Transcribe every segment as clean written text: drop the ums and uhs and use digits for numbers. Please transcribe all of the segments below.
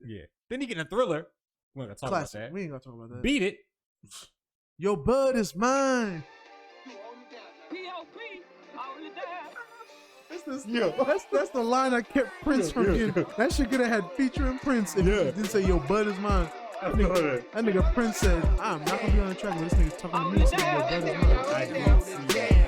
Yeah. Then you get a Thriller. We ain't gonna talk Classic. about that. We ain't gonna talk about that. Beat It. Your bud is mine. That's the line I kept Prince from getting. That shit could have had featuring Prince if it didn't say your bud is mine. That nigga Prince said, I'm not gonna be on the track, but this nigga's talking to me saying your bud is mine. I can't see that.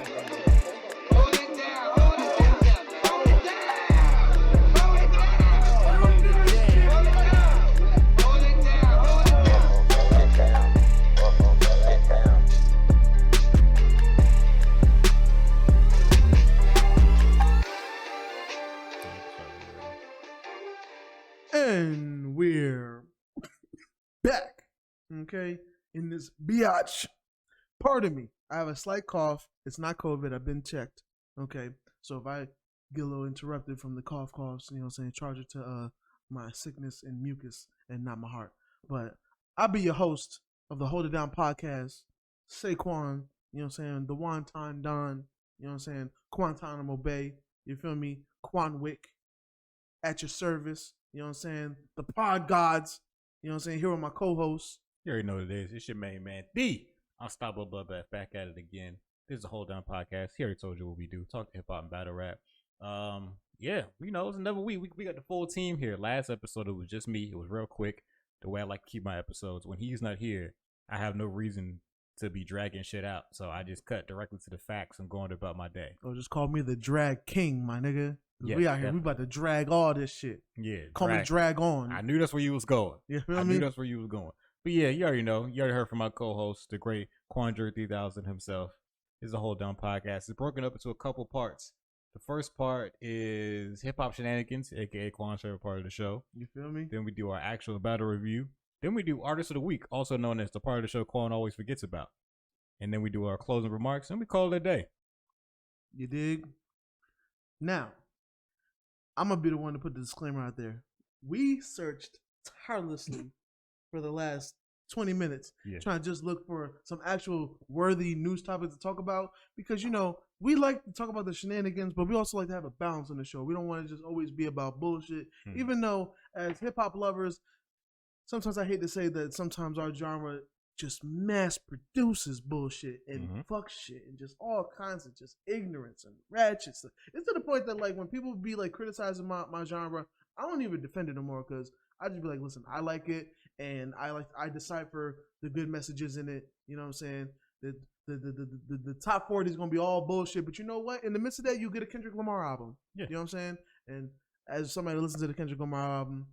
And we're back, okay, in this biatch. Pardon me, I have a slight cough. It's not COVID. I've been checked, okay? So if I get a little interrupted from the coughs, you know what I'm saying, charge it to my sickness and mucus and not my heart. But I'll be your host of the Hold It Down podcast, Saquon, you know what I'm saying, the Wonton Don, you know what I'm saying, Guantanamo Bay, you feel me, Quanwick, at your service. You know what I'm saying? The pod gods. You know what I'm saying? Here with my co-hosts. You already know what it is. It's your main man, the Unstoppable Bloodbath, back at it again. This is a Hold Down podcast. He already told you what we do. Talk to hip hop and battle rap. Yeah, you know, it's another week. We got the full team here. Last episode, it was just me. It was real quick. The way I like to keep my episodes. When he's not here, I have no reason to be dragging shit out. So I just cut directly to the facts and going about my day. Oh, just call me the drag king, my nigga. Yes, we out here, we about to drag all this shit. Yeah. Call me drag on. I knew that's where you was going. You feel I me? knew that's where you was going. But yeah, you already know. You already heard from my co-host, the great Quan 3000 himself. This is a Hold Down podcast. It's broken up into a couple parts. The first part is hip hop shenanigans, aka Quan's favorite part of the show. You feel me? Then we do our actual battle review. Then we do Artist of the Week, also known as the part of the show Quan always forgets about. And then we do our closing remarks, and we call it a day. You dig? Now, I'm going to be the one to put the disclaimer out there. We searched tirelessly for the last 20 minutes trying to just look for some actual worthy news topics to talk about because, you know, we like to talk about the shenanigans, but we also like to have a balance on the show. We don't want to just always be about bullshit, even though as hip-hop lovers, sometimes I hate to say that sometimes our genre just mass produces bullshit and fuck shit and just all kinds of just ignorance and ratchet stuff. It's to the point that like when people be like criticizing my genre, I don't even defend it no more because I just be like, listen, I like it and I decipher the good messages in it. You know what I'm saying? The top 40 is gonna be all bullshit, but you know what? In the midst of that, you get a Kendrick Lamar album. Yeah. You know what I'm saying? And as somebody that listens to the Kendrick Lamar album,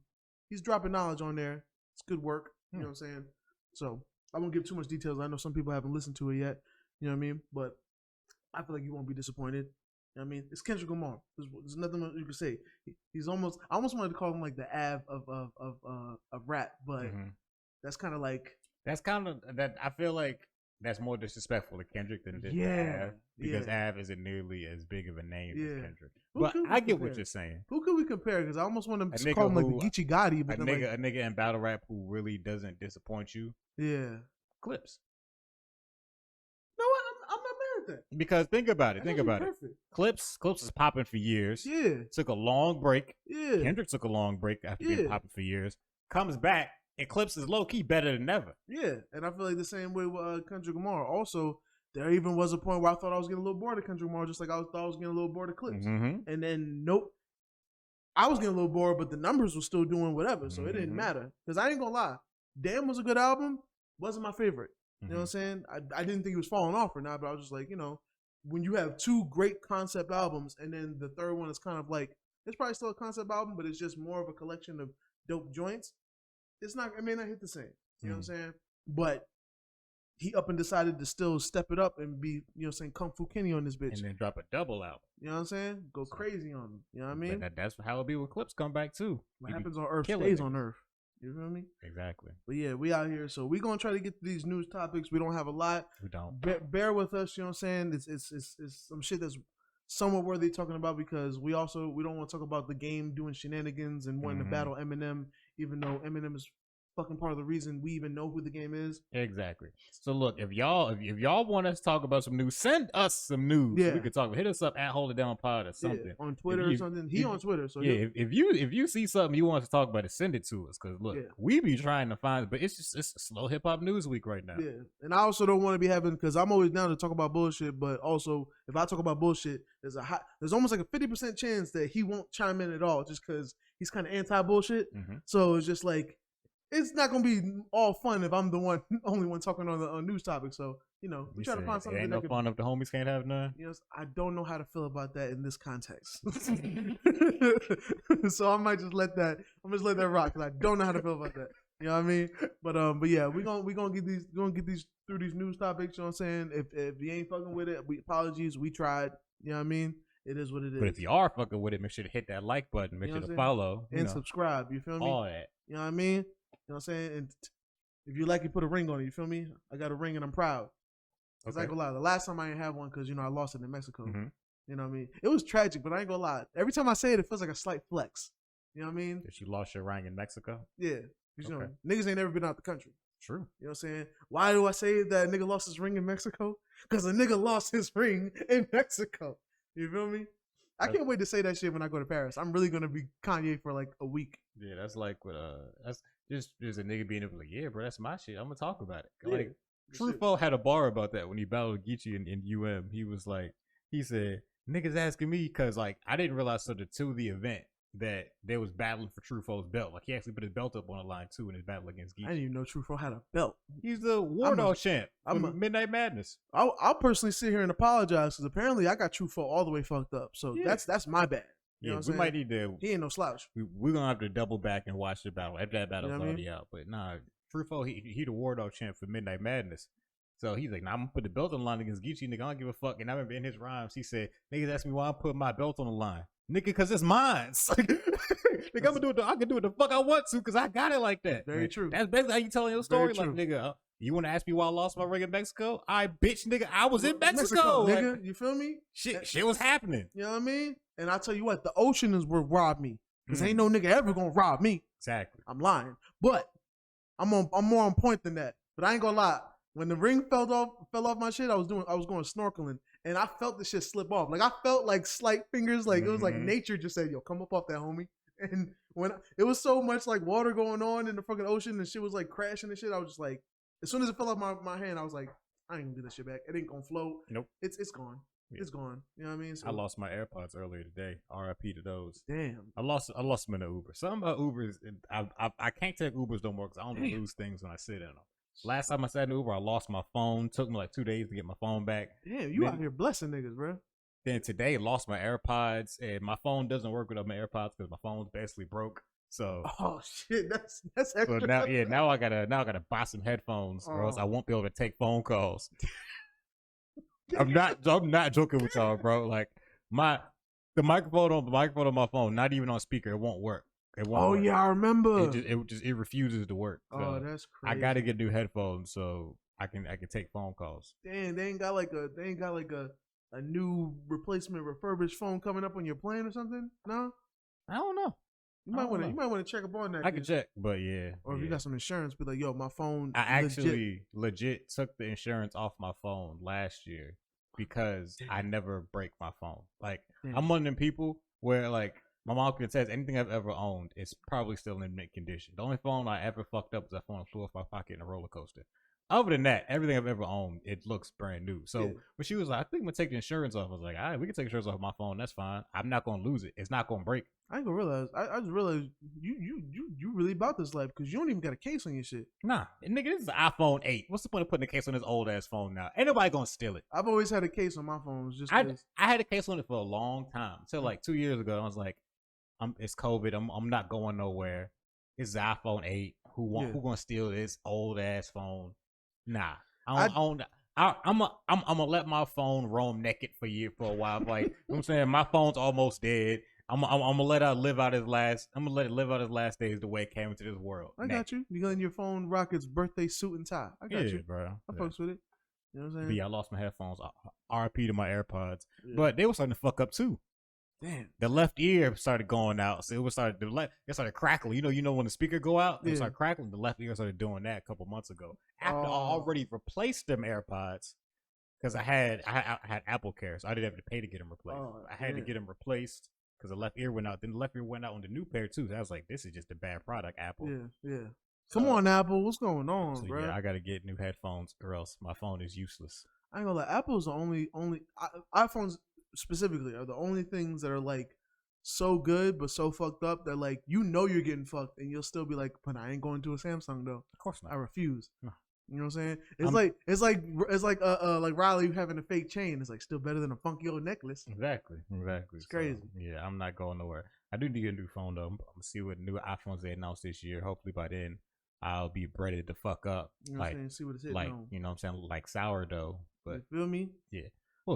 he's dropping knowledge on there. It's good work. You know what I'm saying? So I won't give too much details. I know some people haven't listened to it yet. You know what I mean? But I feel like you won't be disappointed. You know what I mean? It's Kendrick Lamar. There's nothing you can say. He's almost. I almost wanted to call him like the Av of rap, but that's kind of like. That's kind of that. I feel like that's more disrespectful to Kendrick than Av because Av isn't nearly as big of a name as Kendrick. But I get what you're saying. Who could we compare? Because I almost want to call him like the Geechee Gotti, but a nigga in battle rap who really doesn't disappoint you. Yeah, Clips. No, I'm not mad at that. Because think about it. Clips is popping for years. Yeah, took a long break. Yeah, Kendrick took a long break after being popping for years. Comes back. And Clips is low key better than ever. Yeah, and I feel like the same way with Kendrick Lamar. Also, there even was a point where I thought I was getting a little bored of Kendrick Lamar, just like I thought I was getting a little bored of Clips. And then nope, I was getting a little bored, but the numbers were still doing whatever, so it didn't matter. Because I ain't gonna lie, Damn was a good album, wasn't my favorite. You know what I'm saying? I didn't think he was falling off or not, but I was just like, you know, when you have two great concept albums and then the third one is kind of like, it's probably still a concept album, but it's just more of a collection of dope joints. It may not hit the same. You know what I'm saying? But he up and decided to still step it up and be, you know what I'm saying, Kung Fu Kenny on this bitch. And then drop a double album. You know what I'm saying? Go crazy on him. You know what I mean? That's how it be when Clips come back too. What happens on Earth stays on Earth. You feel me? Exactly. But yeah, we out here. So we're going to try to get to these news topics. We don't have a lot. We don't. Bear with us, you know what I'm saying? It's some shit that's somewhat worthy talking about because we don't want to talk about the game doing shenanigans and wanting to battle Eminem, even though Eminem is fucking part of the reason we even know who the game is. Exactly. So look, if y'all want us to talk about some news, send us some news. Yeah. We could talk. Hit us up at Hold It Down Pod or something. On Twitter or something. He on Twitter. So yeah, if you see something you want us to talk about, it send it to us. Because look, we be trying to find, but it's a slow hip hop news week right now. Yeah, and I also don't want to be having, because I'm always down to talk about bullshit, but also if I talk about bullshit, there's almost like a 50% chance that he won't chime in at all, just because he's kind of anti bullshit. Mm-hmm. So it's just like, it's not gonna be all fun if I'm the only one talking on the news topic. So we try to find something. Ain't no fun if the homies can't have none. I don't know how to feel about that in this context. So I might just let that. I'm just let that rock, because I don't know how to feel about that. You know what I mean? But yeah, we gonna get these through these news topics. You know what I'm saying? If you ain't fucking with it, apologies. We tried. You know what I mean? It is what it is. But if you are fucking with it, make sure to hit that like button. Make sure to follow and subscribe. You feel me? All that. You know what I mean? You know what I'm saying? And if you like it, put a ring on it. You feel me? I got a ring and I'm proud. Because I ain't gonna lie, the last time I didn't have one, because I lost it in Mexico. Mm-hmm. You know what I mean? It was tragic, but I ain't gonna lie. Every time I say it, it feels like a slight flex. You know what I mean? That you lost your ring in Mexico? Yeah. Because niggas ain't never been out the country. True. You know what I'm saying? Why do I say that a nigga lost his ring in Mexico? Because a nigga lost his ring in Mexico. You feel me? I can't wait to say that shit when I go to Paris. I'm really gonna be Kanye for like a week. Yeah, that's like what that's just a nigga being able to, like, yeah, bro, that's my shit. I'm gonna talk about it. Yeah, like Truffaut had a bar about that when he battled Geechee in UM. He was like, he said, niggas asking me, because like I didn't realize to the event that they was battling for Truffaut's belt. Like he actually put his belt up on the line too in his battle against Geechee. I didn't even know Truffaut had a belt. He's the Wardog champ. Midnight Madness. I'll personally sit here and apologize, because apparently I got Truffaut all the way fucked up. So that's my bad. You know what I'm saying? Might need to. He ain't no slouch. We're gonna have to double back and watch the battle after that battle's already out. But nah, Truffaut, he the Wardog champ for Midnight Madness. So he's like, nah, I'm gonna put the belt on the line against Geechee, nigga. I don't give a fuck. And I remember in his rhymes, he said, niggas ask me why I'm putting my belt on the line. Nigga, cause it's mine. Nigga, I can do it the fuck I want to, cause I got it like that. Very true. That's basically how you telling your story. Like, nigga, you want to ask me why I lost my ring in Mexico? Bitch, nigga, I was in Mexico. Nigga, like, you feel me? Shit was happening. You know what I mean? And I tell you what, the ocean is what robbed me, cause ain't no nigga ever gonna rob me. Exactly. I'm lying, but I'm more on point than that. But I ain't gonna lie. When the ring fell off my shit, I was going snorkeling, and I felt the shit slip off. Like I felt like slight fingers, like it was like nature just said, "Yo, come up off that, homie." And when it was so much like water going on in the fucking ocean, and shit was like crashing and shit, I was just like, as soon as it fell off my hand, I was like, I ain't gonna get that shit back. It ain't gonna float. Nope. It's gone. Yeah. It's gone. You know what I mean? So, I lost my AirPods earlier today. RIP to those. Damn. I lost them in the Uber. Some Ubers, I can't take Ubers no more because I only lose things when I sit in them. Last time I sat in Uber, I lost my phone. Took me like 2 days to get my phone back. Damn, you out here blessing niggas, bro. Then today, lost my AirPods, and my phone doesn't work without my AirPods because my phone's basically broke. So, oh shit, that's extra. So now I gotta buy some headphones, or else I won't be able to take phone calls. I'm not joking with y'all, bro. Like the microphone on my phone, not even on speaker, it won't work. It won't work. Yeah, I remember. It refuses to work. So oh, that's crazy. I gotta get new headphones so I can take phone calls. Damn, they ain't got like a new replacement refurbished phone coming up on your plan or something? No? I don't know. You might want to check up on that. I can check, but yeah. Or if you got some insurance, be like, yo, my phone. I actually legit took the insurance off my phone last year because I never break my phone. Like I'm one of them people where like my mom can say anything I've ever owned is probably still in mint condition. The only phone I ever fucked up was that phone that flew off my pocket in a roller coaster. Other than that, everything I've ever owned, it looks brand new. So when she was like, I think I'm gonna take the insurance off, I was like, all right, we can take insurance off my phone. That's fine. I'm not gonna lose it. It's not gonna break. I ain't gonna realize. I just realized you really about this life because you don't even got a case on your shit. Nah, nigga, this is the iPhone 8. What's the point of putting a case on this old ass phone now? Ain't nobody gonna steal it. I've always had a case on my phone. I had a case on it for a long time. Until like 2 years ago, I was like, it's COVID. I'm not going nowhere. It's the iPhone 8. Who gonna steal this old ass phone? Nah. I'm gonna let my phone roam naked for a while. Like, you know what I'm saying, my phone's almost dead. I'm gonna let it live out its last days the way it came into this world. I got you. You letting your phone rock its birthday suit and tie. I got you, bro. I fucks with it. You know what I'm saying? But yeah, I lost my headphones. RIP to my AirPods. Yeah. But they were starting to fuck up too. Damn. The left ear started going out, so it started crackling. You know when the speaker go out, it started crackling. The left ear started doing that a couple months ago. After I already replaced them AirPods, because I had Apple Care, so I didn't have to pay to get them replaced. I had to get them replaced because the left ear went out. Then the left ear went out on the new pair too. So I was like, this is just a bad product, Apple. Yeah. Come on, Apple. What's going on, bro? Yeah, I got to get new headphones or else my phone is useless. I ain't gonna lie. Apple's the only iPhones specifically are the only things that are like so good but so fucked up that like you're getting fucked and you'll still be like, but I ain't going to a Samsung though. Of course not. I refuse. No. You know what I'm saying? It's like Riley having a fake chain. It's like still better than a funky old necklace. Exactly. It's crazy. So, yeah, I'm not going nowhere. I do need a new phone though. I'm gonna see what new iPhones they announced this year. Hopefully by then I'll be breaded the fuck up. You know what I'm saying? See what it's hitting on. You know what I'm saying? Like sourdough. But you feel me? Yeah.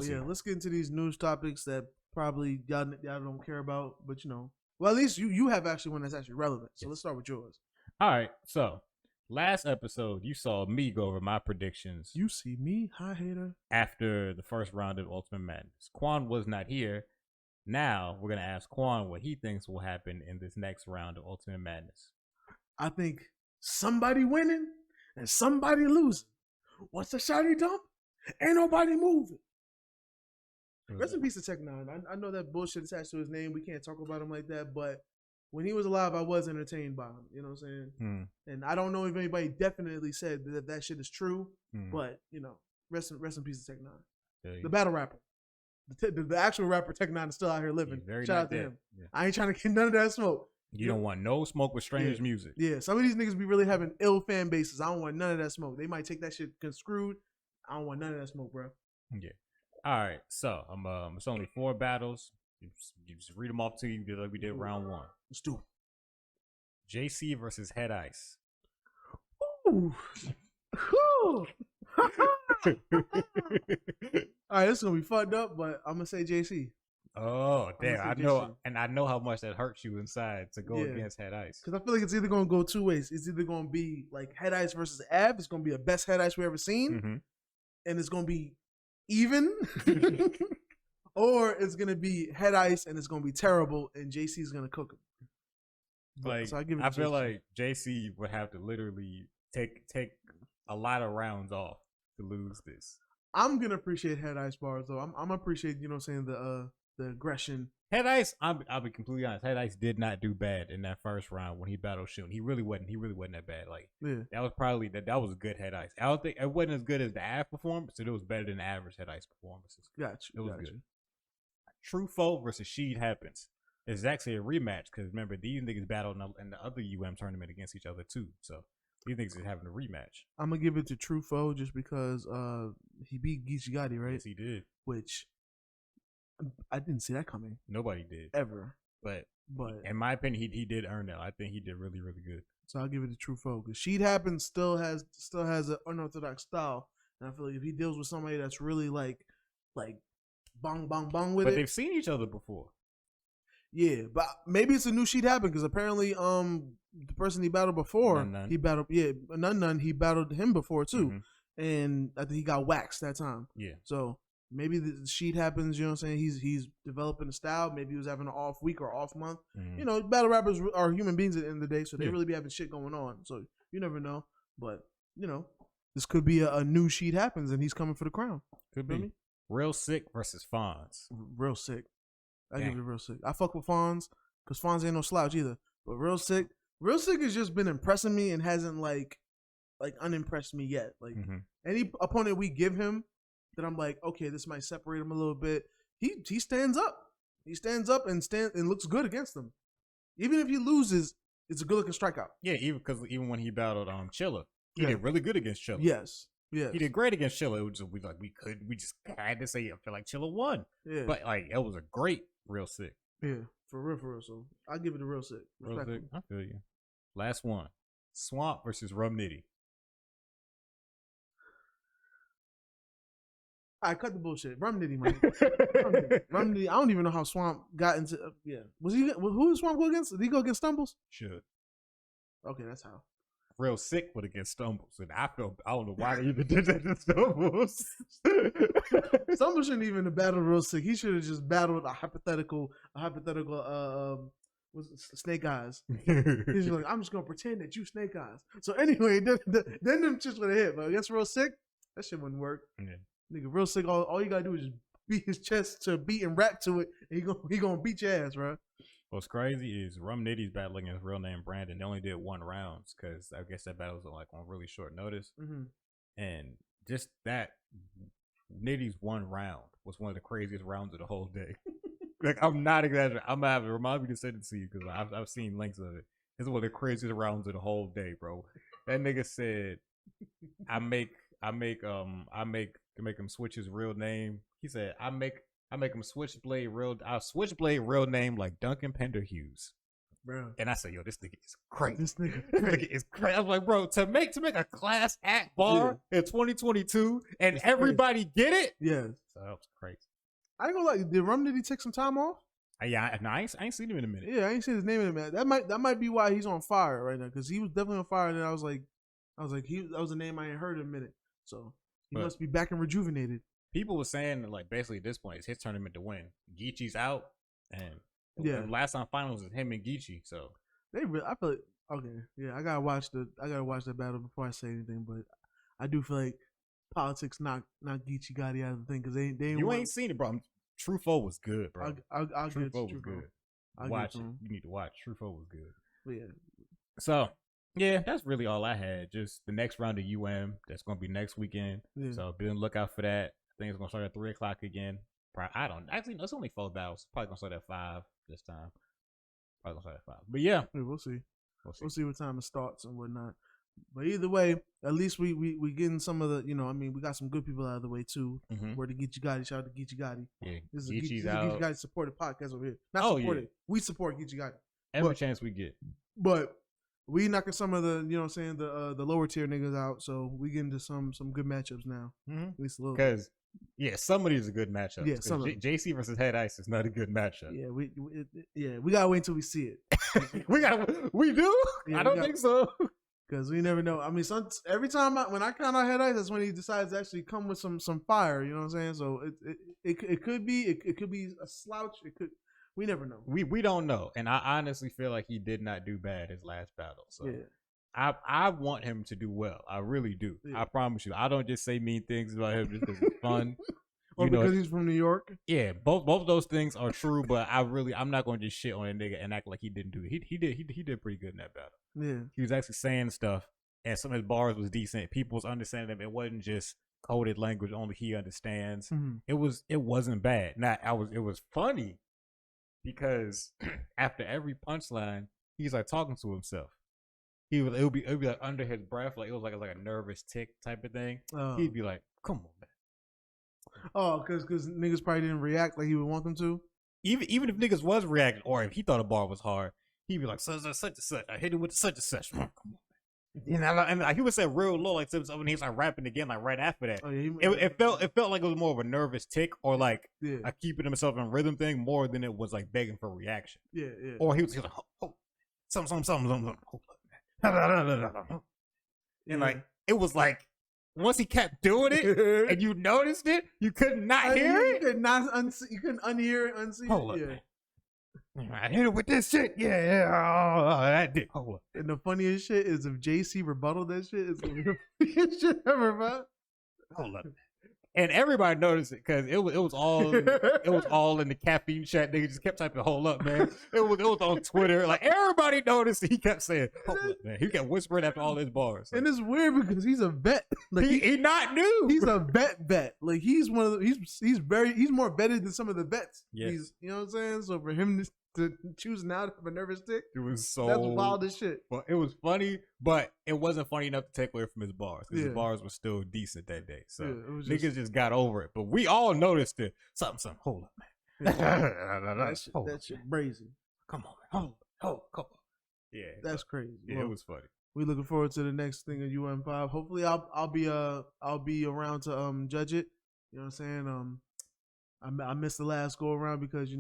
Yeah, let's get into these news topics that probably y'all don't care about, but you know. Well, at least you have actually one that's actually relevant. So let's start with yours. All right. So last episode, you saw me go over my predictions. You see me, hi hater. After the first round of Ultimate Madness. Quan was not here. Now we're gonna ask Quan what he thinks will happen in this next round of Ultimate Madness. I think somebody winning and somebody losing. What's the shotty dump? Ain't nobody moving. Rest in peace to Tech Nine. I know that bullshit attached to his name. We can't talk about him like that, but when he was alive, I was entertained by him. You know what I'm saying? And I don't know if anybody definitely said that shit is true, but you know, rest in peace to Tech Nine. The battle rapper. The actual rapper Tech Nine is still out here living. Shout out to him. Yeah. I ain't trying to get none of that smoke. You don't want no smoke with strangers' music. Yeah, some of these niggas be really having ill fan bases. I don't want none of that smoke. They might take that shit construed. I don't want none of that smoke, bro. Yeah. All right. So it's only 4 battles. You just read them off to you like we did round 1. Let's do it. JC versus Head Ice. Ooh. All right, this is gonna be fucked up, but I'm gonna say JC. Oh damn! I know, and I know how much that hurts you inside to go against Head Ice. Because I feel like it's either gonna go 2 ways. It's either gonna be like Head Ice versus Av. It's gonna be the best Head Ice we ever seen, and it's gonna be even, or it's gonna be Head Ice and it's gonna be terrible, and JC's gonna cook him. Like so I feel like JC would have to literally take a lot of rounds off to lose this. I'm gonna appreciate Head Ice bars though. I'm gonna appreciate, you know what I'm saying, the aggression. Head Ice, I'll be completely honest. Head Ice did not do bad in that first round when he battled Shun. He really wasn't that bad. Like that was probably that was a good Head Ice. I don't think it wasn't as good as the Av performance, but it was better than the average Head Ice performances. Gotcha. It was good. True Foe versus Sheed happens. It's actually a rematch because remember these niggas battled in the other UM tournament against each other too. So these niggas are having a rematch. I'm gonna give it to True Foe just because he beat Geechee Gotti, right? Yes, he did. Which I didn't see that coming. Nobody did ever. But in my opinion, he did earn that. I think he did really, really good. So I'll give it to True Foe because Sheed Happens still has an unorthodox style, and I feel like if he deals with somebody that's really like bong bong bong with it. But they've seen each other before. Yeah, but maybe it's a new Sheed Happen because apparently the person he battled before he battled he battled him before too, and I think he got waxed that time. Yeah. So maybe the Sheed Happens. You know what I'm saying? He's developing a style. Maybe he was having an off week or off month. You know, battle rappers are human beings at the end of the day, so they really be having shit going on. So you never know. But you know, this could be a new Sheed Happens, and he's coming for the crown. Could be. Real Sick versus Fonz. Real Sick. I give it Real Sick. I fuck with Fonz because Fonz ain't no slouch either. But Real Sick has just been impressing me and hasn't like unimpressed me yet. Like any opponent we give him that I'm like, okay, this might separate him a little bit. He stands up. He stands up and looks good against them. Even if he loses, it's a good looking strikeout. Yeah, even when he battled Chilla, he did really good against Chilla. Yes. He did great against Chilla. It was just, we just had to say I feel like Chilla won. Yeah. But like it was a great Real Sick. Yeah, for real. So I'll give it a Real Sick. Real Sick. I feel you. Last one. Swamp versus Rum Nitty. I cut the bullshit. Rum Nitty, man. Rum Nitty. I don't even know how Swamp got into. Who did Swamp go against? Did he go against Stumbles? Should. Okay, that's how. Real Sick would have get Stumbles, and I don't know why they even did that to Stumbles. Stumbles shouldn't even have battled Real Sick. He should have just battled a hypothetical Snake Eyes. He's like, I'm just gonna pretend that you Snake Eyes. So anyway, then them shits would have hit. But against Real Sick, that shit wouldn't work. Yeah. Nigga, Real Sick, all you gotta do is just beat his chest to a beat and rap to it, and he gonna beat your ass, bro. What's crazy is Rum Nitty's battling his real name Brandon. They only did 1 round because I guess that battle was like on really short notice. Mm-hmm. And just that Nitty's 1 round was one of the craziest rounds of the whole day. Like, I'm not exaggerating. I'm gonna have to remind me to send it to you because I've seen links of it. It's one of the craziest rounds of the whole day, bro. That nigga said, I make him switch his real name. He said, I make him switchblade real name like Duncan Penderhughes. Bro. And I said, yo, this nigga is crazy. This nigga is crazy. I was like, bro, to make a class act bar in 2022 and it's everybody crazy. Get it? Yeah. So that was crazy. I ain't gonna lie, did Rum Nitty take some time off? Yeah, I ain't seen him in a minute. Yeah, I ain't seen his name in a minute. That might be why he's on fire right now, because he was definitely on fire. And I was like, that was a name I ain't heard in a minute. So he must be back and rejuvenated. People were saying that, like, basically at this point it's his tournament to win. Geechee's out, and the last time finals is him and Geechee. So I feel like, okay, yeah, I gotta watch that battle before I say anything. But I do feel like politics knocked Geechee Gotti out of the thing because they ain't seen it, bro. Truffaut was good, bro. Truffaut was good. Watch it. You need to watch. Truffaut was good. But yeah. So yeah, that's really all I had. Just the next round of that's gonna be next weekend. Yeah. So be on the lookout for that. I think it's gonna start at 3:00 again. I don't actually. It's only 4 battles. Probably gonna start at 5 this time. Probably gonna start at 5. But yeah, we'll see. We'll see what time it starts and whatnot. But either way, at least we getting some of the, we got some good people out of the way too. Mm-hmm. Where to Geechee Gotti, shout out to Geechee Gotti. Yeah, this is a Geechee Gotti supported podcast over here. Not supported. Yeah. We support Geechee Gotti every chance we get. But we knocking some of the, the lower tier niggas out. So we get into some good matchups now. Mm-hmm. At least a little. Because some of these are good matchups. Yeah, some JC versus Head Ice is not a good matchup. Yeah, we gotta wait until we see it. we do. Yeah, I don't think so. Because we never know. I mean, every time when I count out Head Ice, that's when he decides to actually come with some fire. You know what I'm saying? So it could be a slouch. We never know. We don't know. And I honestly feel like he did not do bad his last battle. So yeah. I want him to do well. I really do. Yeah. I promise you. I don't just say mean things about him just because it's fun. Or because he's from New York. Yeah, both of those things are true, but I'm not going to just shit on a nigga and act like he didn't do it. He did pretty good in that battle. Yeah, he was actually saying stuff, and some of his bars was decent. People was understanding them. It wasn't just coded language only he understands. Mm-hmm. It wasn't bad. It was funny because after every punchline, he's like talking to himself. It would be like under his breath, like it was like a nervous tick type of thing. He'd be like, "Come on, man." Oh, because niggas probably didn't react like he would want them to. Even if niggas was reacting, or if he thought a bar was hard, he'd be like, such and such. I hit him with such and such. Come on. And he would say real low, like something, and he's like rapping again, like right after that. Oh, yeah, it felt like it was more of a nervous tick, or like a keeping himself in rhythm thing, more than it was like begging for reaction. Yeah. Or he was like, something. And like it was like. Once he kept doing it and you noticed it, you could not hear it. You couldn't unhear it, unsee Hold it. I hit it with this shit. Yeah. That did. Hold up. And the funniest shit is if JC rebutted that shit, it's gonna be the funniest shit ever, bro. Hold up. And everybody noticed it because it was all in the caffeine chat. They just kept typing "hold up, man." It was on Twitter. Like everybody noticed it. He kept saying "hold up, man." He kept whispering after all his bars. And it's weird because he's a vet. Like he not new. He's a vet. Like he's one of the, he's more vetted than some of the vets. Yeah. You know what I'm saying? So for him to choose now to have a nervous tick, that's wild as shit. But it was funny, but it wasn't funny enough to take away from his bars because his bars were still decent that day. So niggas just got over it. But we all noticed it. Something. Hold up, man. that shit crazy. Come on, man. Come on. Yeah, that's crazy. Yeah, well, it was funny. We looking forward to the next thing at UM5. Hopefully, I'll be around to judge it. You know what I'm saying? I missed the last go around because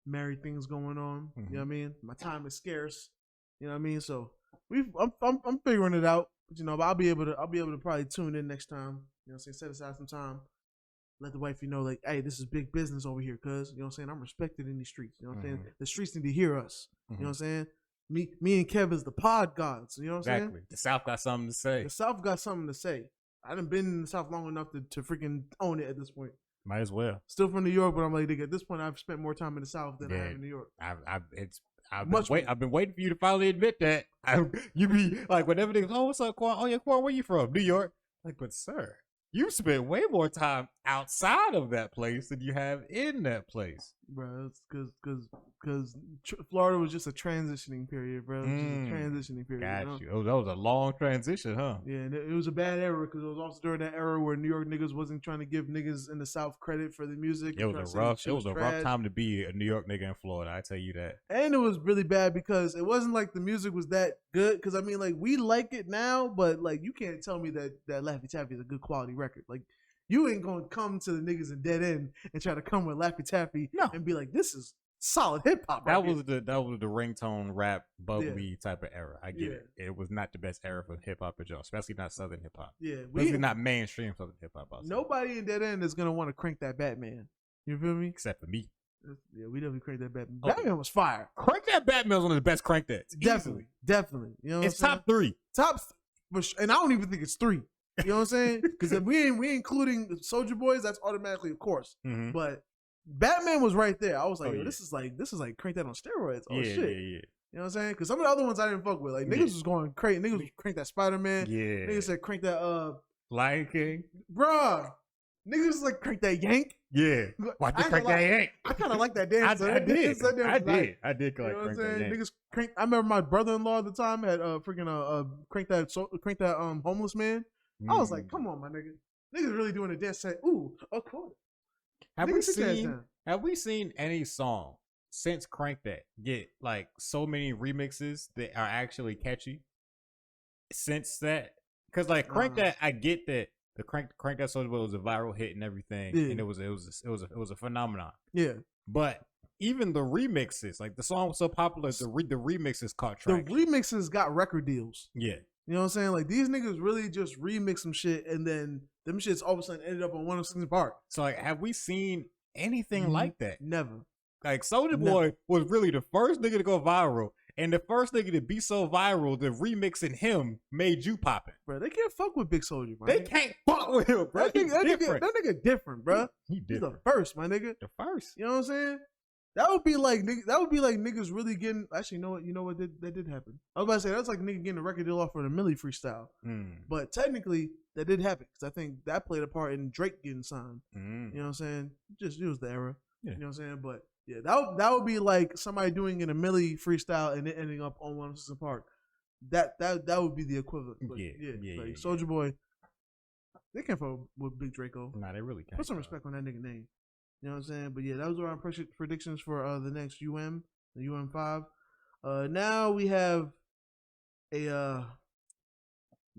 married things going on. Mm-hmm. You know what I mean? My time is scarce. You know what I mean? So I'm figuring it out. But, you know, but I'll be able to probably tune in next time. You know what I'm saying? Set aside some time. Let the wifey know, like, hey, this is big business over here, cuz. You know what I'm saying? I'm respected in these streets. You know what I'm saying? The streets need to hear us. You know what I'm saying? Me and Kev is the pod gods. You know what I'm saying? The South got something to say. The South got something to say. I done been in the South long enough to freaking own it at this point. Might as well. Still from New York, but I'm like, at this point, I've spent more time in the South than I have in New York. I've been waiting for you to finally admit that. You be like, whenever they go, oh, what's up, Quan? Oh, yeah, Quan, where you from? New York. Like, but sir, you spent way more time outside of that place than you have in that place. Bro, it's because Florida was just a transitioning period, bro. Just a transitioning period. Got you. That was a long transition, huh? Yeah, and it was a bad era because it was also during that era where New York niggas wasn't trying to give niggas in the South credit for the music. It was a rough time to be a New York nigga in Florida. I tell you that. And it was really bad because it wasn't like the music was that good. Because I mean, like, we like it now, but like, you can't tell me that Laffy Taffy is a good quality record. Like, you ain't gonna come to the niggas in Dead End and try to come with Laffy Taffy and be like, this is solid hip hop. That was the ringtone rap bubbly type of era. I get it. It was not the best era for hip hop, especially not Southern hip hop. Yeah, especially not mainstream Southern hip hop. Nobody in Dead End is gonna want to crank that Batman. You feel me? Except for me. Yeah, we definitely cranked that Batman. Batman was fire. Crank That Batman was one of the best crank that's. Definitely. You know, it's top three. And I don't even think it's 3. You know what I'm saying? Because if we including Soulja Boys, that's automatically, of course. But Batman was right there. I was like, this is like crank that on steroids. Oh shit. Yeah. You know what I'm saying? Because some of the other ones I didn't fuck with. Like, niggas was going crazy. Niggas was crank that Spider-Man. Yeah. Niggas said crank that Lion King. Bruh. Niggas was like crank that Yank. Yeah. Why did crank that Yank? I kind of like that dance. I did. You know Crank that Yank. Niggas crank. I remember my brother-in-law at the time had crank that homeless man. I was like, come on, my nigga. Niggas really doing a dance. Say, ooh, a quarter. Have we seen any song since Crank That get like so many remixes that are actually catchy? Since that, because like Crank That, I get that the Crank That Soulja Boy was a viral hit and everything, and it was a phenomenon. Yeah, but even the remixes, like the song was so popular, the remixes caught traction. The remixes got record deals. Yeah. You know what I'm saying? Like, these niggas really just remix some shit, and then them shits all of a sudden ended up on 106 Park. So, like, have we seen anything like that? Never. Like, Soulja Boy was really the first nigga to go viral, and the first nigga to be so viral that remixing him made you poppin'. Bro, they can't fuck with Big Soulja, bro. They can't fuck with him, bro. That nigga different, bro. He's the first, my nigga. The first. You know what I'm saying? That would be like niggas really getting. Actually, you know what? That did happen. I was about to say that's like a nigga getting a record deal off for the Millie freestyle. But technically, that did happen because I think that played a part in Drake getting signed. You know what I'm saying? It was the era. Yeah. You know what I'm saying? But yeah, that would be like somebody doing in a Millie freestyle and it ending up on 106 Park. That would be the equivalent. But like Soulja Boy, they can't fuck with Big Draco. Nah, they really can't. Put some respect on that nigga name. You know what I'm saying? But yeah, that was our predictions for the next the UM5. Now we have a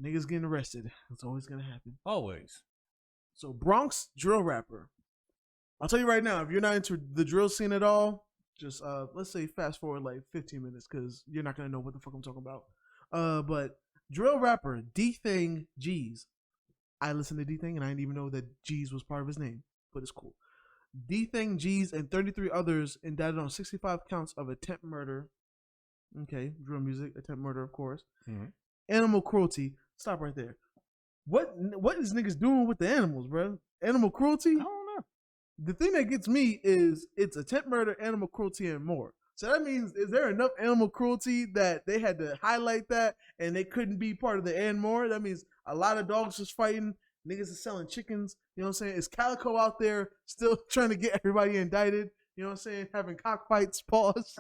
niggas getting arrested. It's always gonna happen. Always. So Bronx drill rapper. I'll tell you right now, if you're not into the drill scene at all, just let's say fast forward like 15 minutes because you're not gonna know what the fuck I'm talking about. But drill rapper D-Thing G's. I listened to D-Thing and I didn't even know that G's was part of his name, but it's cool. D-Thing, G's, and 33 others indicted on 65 counts of attempt murder. Okay, drill music, attempt murder, of course. Animal cruelty. Stop right there. What is niggas doing with the animals, bro? Animal cruelty? I don't know. The thing that gets me is it's attempt murder, animal cruelty, and more. So that means, is there enough animal cruelty that they had to highlight that and they couldn't be part of the and more? That means a lot of dogs just fighting. Niggas are selling chickens. You know what I'm saying? Is Calico out there still trying to get everybody indicted? You know what I'm saying? Having cockfights, pause.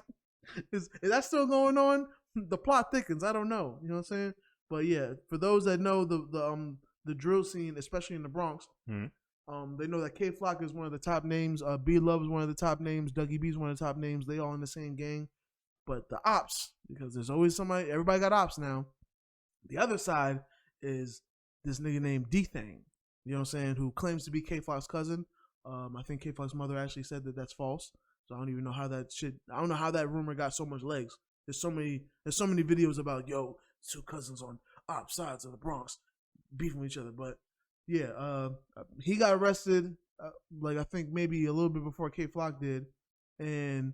Is that still going on? The plot thickens. I don't know. You know what I'm saying? But yeah, for those that know the drill scene, especially in the Bronx, they know that K Flock is one of the top names. B Love is one of the top names. Dougie B is one of the top names. They all in the same gang. But the ops, because there's always somebody. Everybody got ops now. The other side is this nigga named D-Thing, you know what I'm saying, who claims to be K Flock's cousin. I think K Flock's mother actually said that that's false. So I don't even know how that rumor got so much legs. There's so many videos about, yo, two cousins on opposite sides of the Bronx beefing with each other. But yeah, he got arrested. Like I think maybe a little bit before K Flock did, and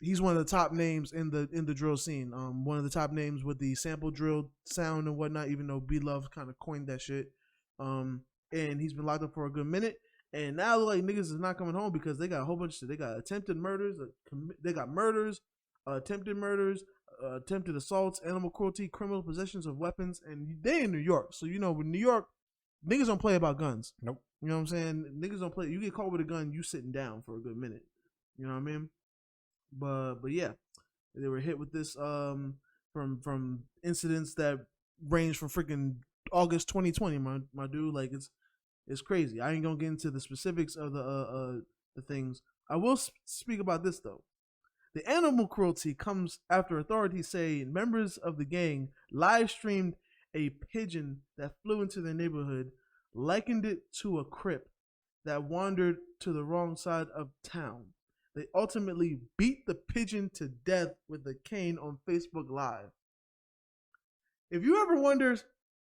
he's one of the top names in the drill scene. One of the top names with the sample drill sound and whatnot. Even though B Love kind of coined that shit. And he's been locked up for a good minute. And now like niggas is not coming home because they got a whole bunch of shit. They got attempted murders. They got murders, attempted murders, attempted assaults, animal cruelty, criminal possessions of weapons, and they in New York. So you know, with New York, niggas don't play about guns. Nope. You know what I'm saying? Niggas don't play. You get caught with a gun, you sitting down for a good minute. You know what I mean? But yeah, they were hit with this from incidents that range from freaking August 2020. My dude, like it's crazy. I ain't gonna get into the specifics of the things. I will speak about this though. The animal cruelty comes after authorities say members of the gang live streamed a pigeon that flew into their neighborhood, likened it to a Crip that wandered to the wrong side of town. They ultimately beat the pigeon to death with a cane on Facebook Live. If you ever wonder,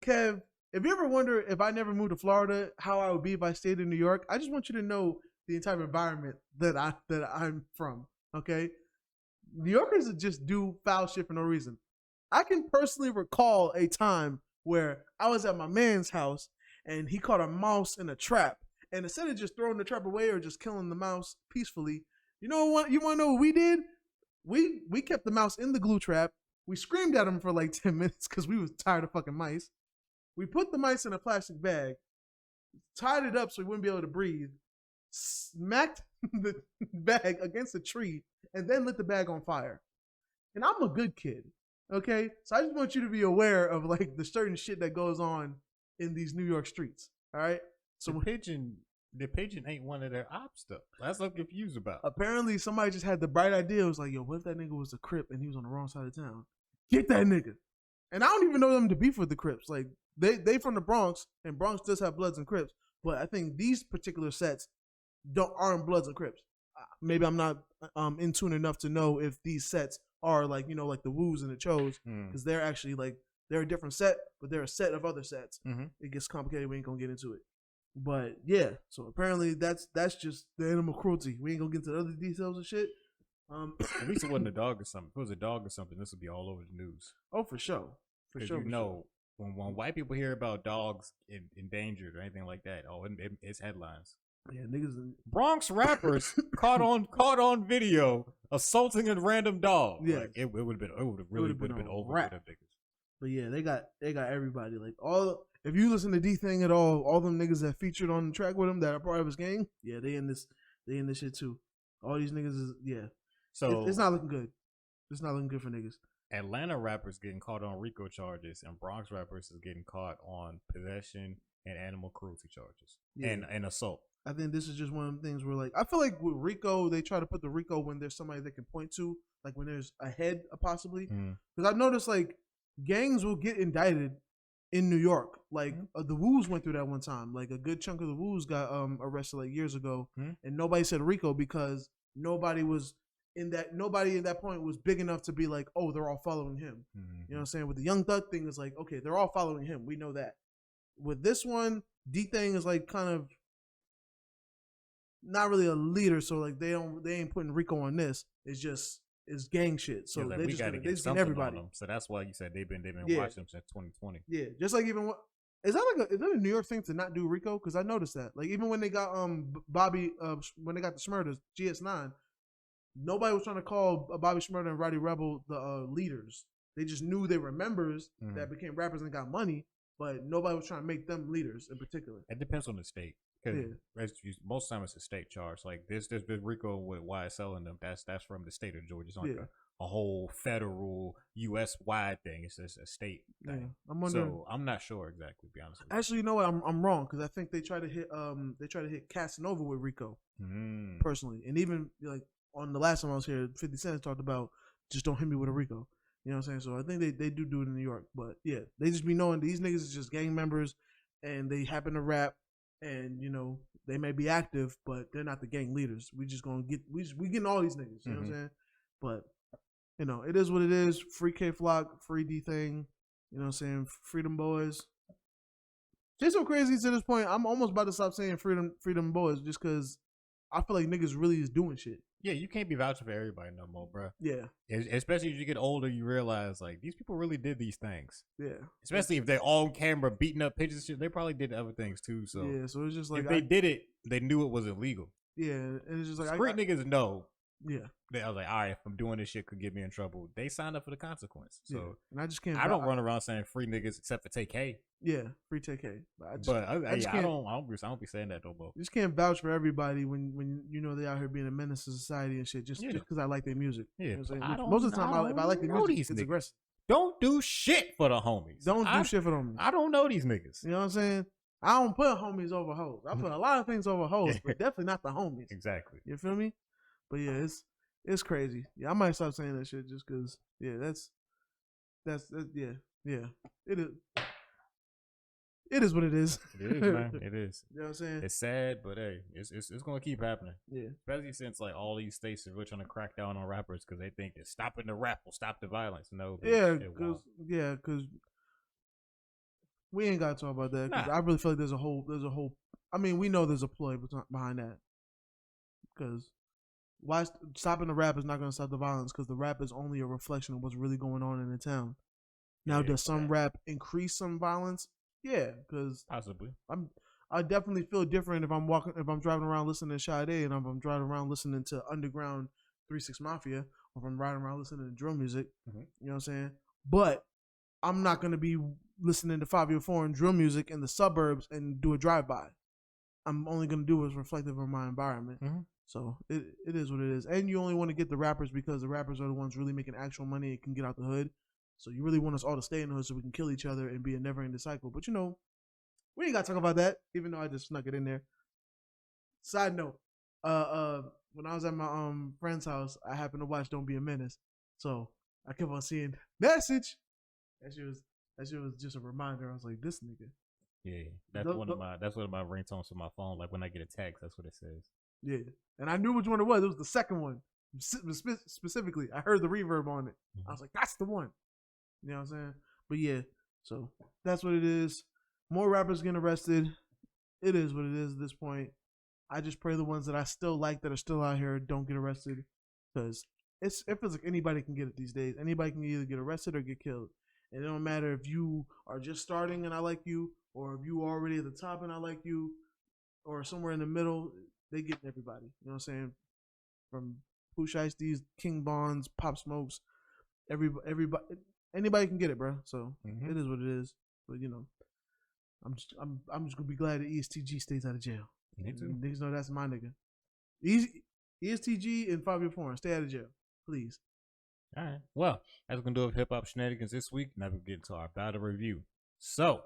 Kev, if I never moved to Florida, how I would be if I stayed in New York, I just want you to know the entire environment that I'm from. Okay, New Yorkers just do foul shit for no reason. I can personally recall a time where I was at my man's house and he caught a mouse in a trap, and instead of just throwing the trap away or just killing the mouse peacefully, you know what? You want to know what we did? We kept the mouse in the glue trap. We screamed at him for like 10 minutes because we was tired of fucking mice. We put the mice in a plastic bag, tied it up so he wouldn't be able to breathe, smacked the bag against a tree, and then lit the bag on fire. And I'm a good kid, okay? So I just want you to be aware of like the certain shit that goes on in these New York streets, all right? So the pigeon ain't one of their ops though. That's what I'm confused about. Apparently somebody just had the bright idea. It was like, yo, what if that nigga was a Crip and he was on the wrong side of town? Get that nigga. And I don't even know them to beef with the Crips. Like they from the Bronx, and Bronx does have Bloods and Crips, but I think these particular sets aren't Bloods and Crips. Maybe I'm not in tune enough to know if these sets are like, you know, like the Woos and the Chos, because they're actually like they're a different set, but they're a set of other sets. It gets complicated. We ain't gonna get into it. But yeah, so apparently that's just the animal cruelty. We ain't gonna get into the other details and shit. At least it wasn't a dog or something. If it was a dog or something, this would be all over the news. Oh, for sure. For sure. You know, when white people hear about dogs endangered or anything like that, it's headlines. Yeah, niggas. Bronx rappers caught on video assaulting a random dog. Yeah, like, it would have been over for them niggas. But yeah, they got everybody. Like if you listen to D Thing at all them niggas that featured on the track with him that are part of his gang, yeah, they in this shit too. All these niggas is So it's not looking good. It's not looking good for niggas. Atlanta rappers getting caught on RICO charges, and Bronx rappers is getting caught on possession and animal cruelty charges and assault. I think this is just one of the things where, like, I feel like with RICO, they try to put the RICO when there's somebody they can point to, like when there's a head, possibly. Because I've noticed, like, gangs will get indicted in New York. Like, the Woos went through that one time. Like, a good chunk of the Woos got arrested, like, years ago. And nobody said RICO because nobody in that point was big enough to be like, oh, they're all following him. You know what I'm saying? With the Young Thug thing, it's like, okay, they're all following him. We know that. With this one, D-Thing is like kind of not really a leader, so like they ain't putting RICO on this. It's gang shit. So like, they just get everybody. So that's why you said they've been watching them since 2020. Yeah, just like even is that a New York thing to not do RICO? Because I noticed that. Like even when they got Bobby when they got the Smurdas, GS9, nobody was trying to call Bobby Shmurda and Roddy Rebel the leaders. They just knew they were members that became rappers and got money, but nobody was trying to make them leaders in particular. It depends on the state. Most time it's a state charge. Like this RICO with YSL and them, that's from the state of Georgia. It's like a whole federal U.S. wide thing. It's just a state thing. So I'm not sure exactly, to be honest with you. Actually, you know what? I'm wrong because I think they try to hit Casanova with RICO personally, and even like on the last time I was here, 50 Cent talked about just don't hit me with a RICO. You know what I'm saying? So I think they do it in New York, but yeah, they just be knowing these niggas is just gang members, and they happen to rap. And you know they may be active, but they're not the gang leaders. We just gonna get we getting all these niggas. You know what I'm saying? But you know it is what it is. Free K Flock, free D Thing. You know what I'm saying? Freedom Boys. It's so crazy to this point. I'm almost about to stop saying Freedom Boys just because I feel like niggas really is doing shit. Yeah, you can't be vouching for everybody no more, bro. Yeah. Especially as you get older, you realize, like, these people really did these things. Yeah. Especially if they're on camera beating up pictures and shit, they probably did other things too. So yeah, so it's just like if they did it, they knew it was illegal. Yeah, and it's just like street niggas know. Yeah. I was like, all right, if I'm doing this shit could get me in trouble. They signed up for the consequence. So yeah. And I just can't. I don't run around saying free niggas except for TK. Yeah, free TK. I don't be saying that no more. You just can't vouch for everybody when you know they out here being a menace to society and shit. Just because I like their music. Yeah, you know most of the time, if I like their music, it's aggressive. Don't do shit for the homies. Don't do shit for them. I don't know these niggas. You know what I'm saying? I don't put homies over hoes. I put a lot of things over hoes, but definitely not the homies. Exactly. You feel me? But yeah, it's crazy. Yeah, I might stop saying that shit just because. Yeah, that's yeah. It is what it is. It is, man. It is. You know what I'm saying? It's sad, but hey, it's gonna keep happening. Yeah. Especially since like all these states are really trying to crack down on rappers because they think that stopping the rap will stop the violence. No. Because we ain't got to talk about that. Because I really feel like there's a whole. I mean, we know there's a ploy behind that. Because why stopping the rap is not going to stop the violence? Because the rap is only a reflection of what's really going on in the town. Now, does some rap increase some violence? Yeah, because possibly. I definitely feel different if I'm driving around listening to Sade, and if I'm driving around listening to Underground 3-6 Mafia, or if I'm riding around listening to drill music. Mm-hmm. You know what I'm saying? But I'm not going to be listening to 504 and drill music in the suburbs and do a drive-by. I'm only going to do what's reflective of my environment. Mm-hmm. So it is what it is. And you only want to get the rappers because the rappers are the ones really making actual money and can get out the hood. So you really want us all to stay in the hood so we can kill each other and be a never-ending cycle. But, we ain't got to talk about that, even though I just snuck it in there. Side note, when I was at my friend's house, I happened to watch Don't Be a Menace. So I kept on seeing message. That shit was just a reminder. I was like, this nigga. Yeah, that's one of my ringtones for my phone. Like when I get a text, that's what it says. Yeah, and I knew which one it was. It was the second one. Specifically, I heard the reverb on it. Mm-hmm. I was like, that's the one. You know what I'm saying? But yeah, so that's what it is. More rappers getting arrested. It is what it is at this point. I just pray the ones that I still like that are still out here don't get arrested, because it feels like anybody can get it these days. Anybody can either get arrested or get killed. And it don't matter if you are just starting and I like you, or if you are already at the top and I like you, or somewhere in the middle. They get everybody. You know what I'm saying? From Pooh Shiesties, King Bonds, Pop Smokes, everybody, anybody can get it, bro. So It is what it is. But I'm just gonna be glad that ESTG stays out of jail. Me too. Niggas know that's my nigga. ESTG and Fabio Foreign, stay out of jail, please. All right. Well, that's gonna do it with hip hop shenanigans this week. Now we get into our battle review. So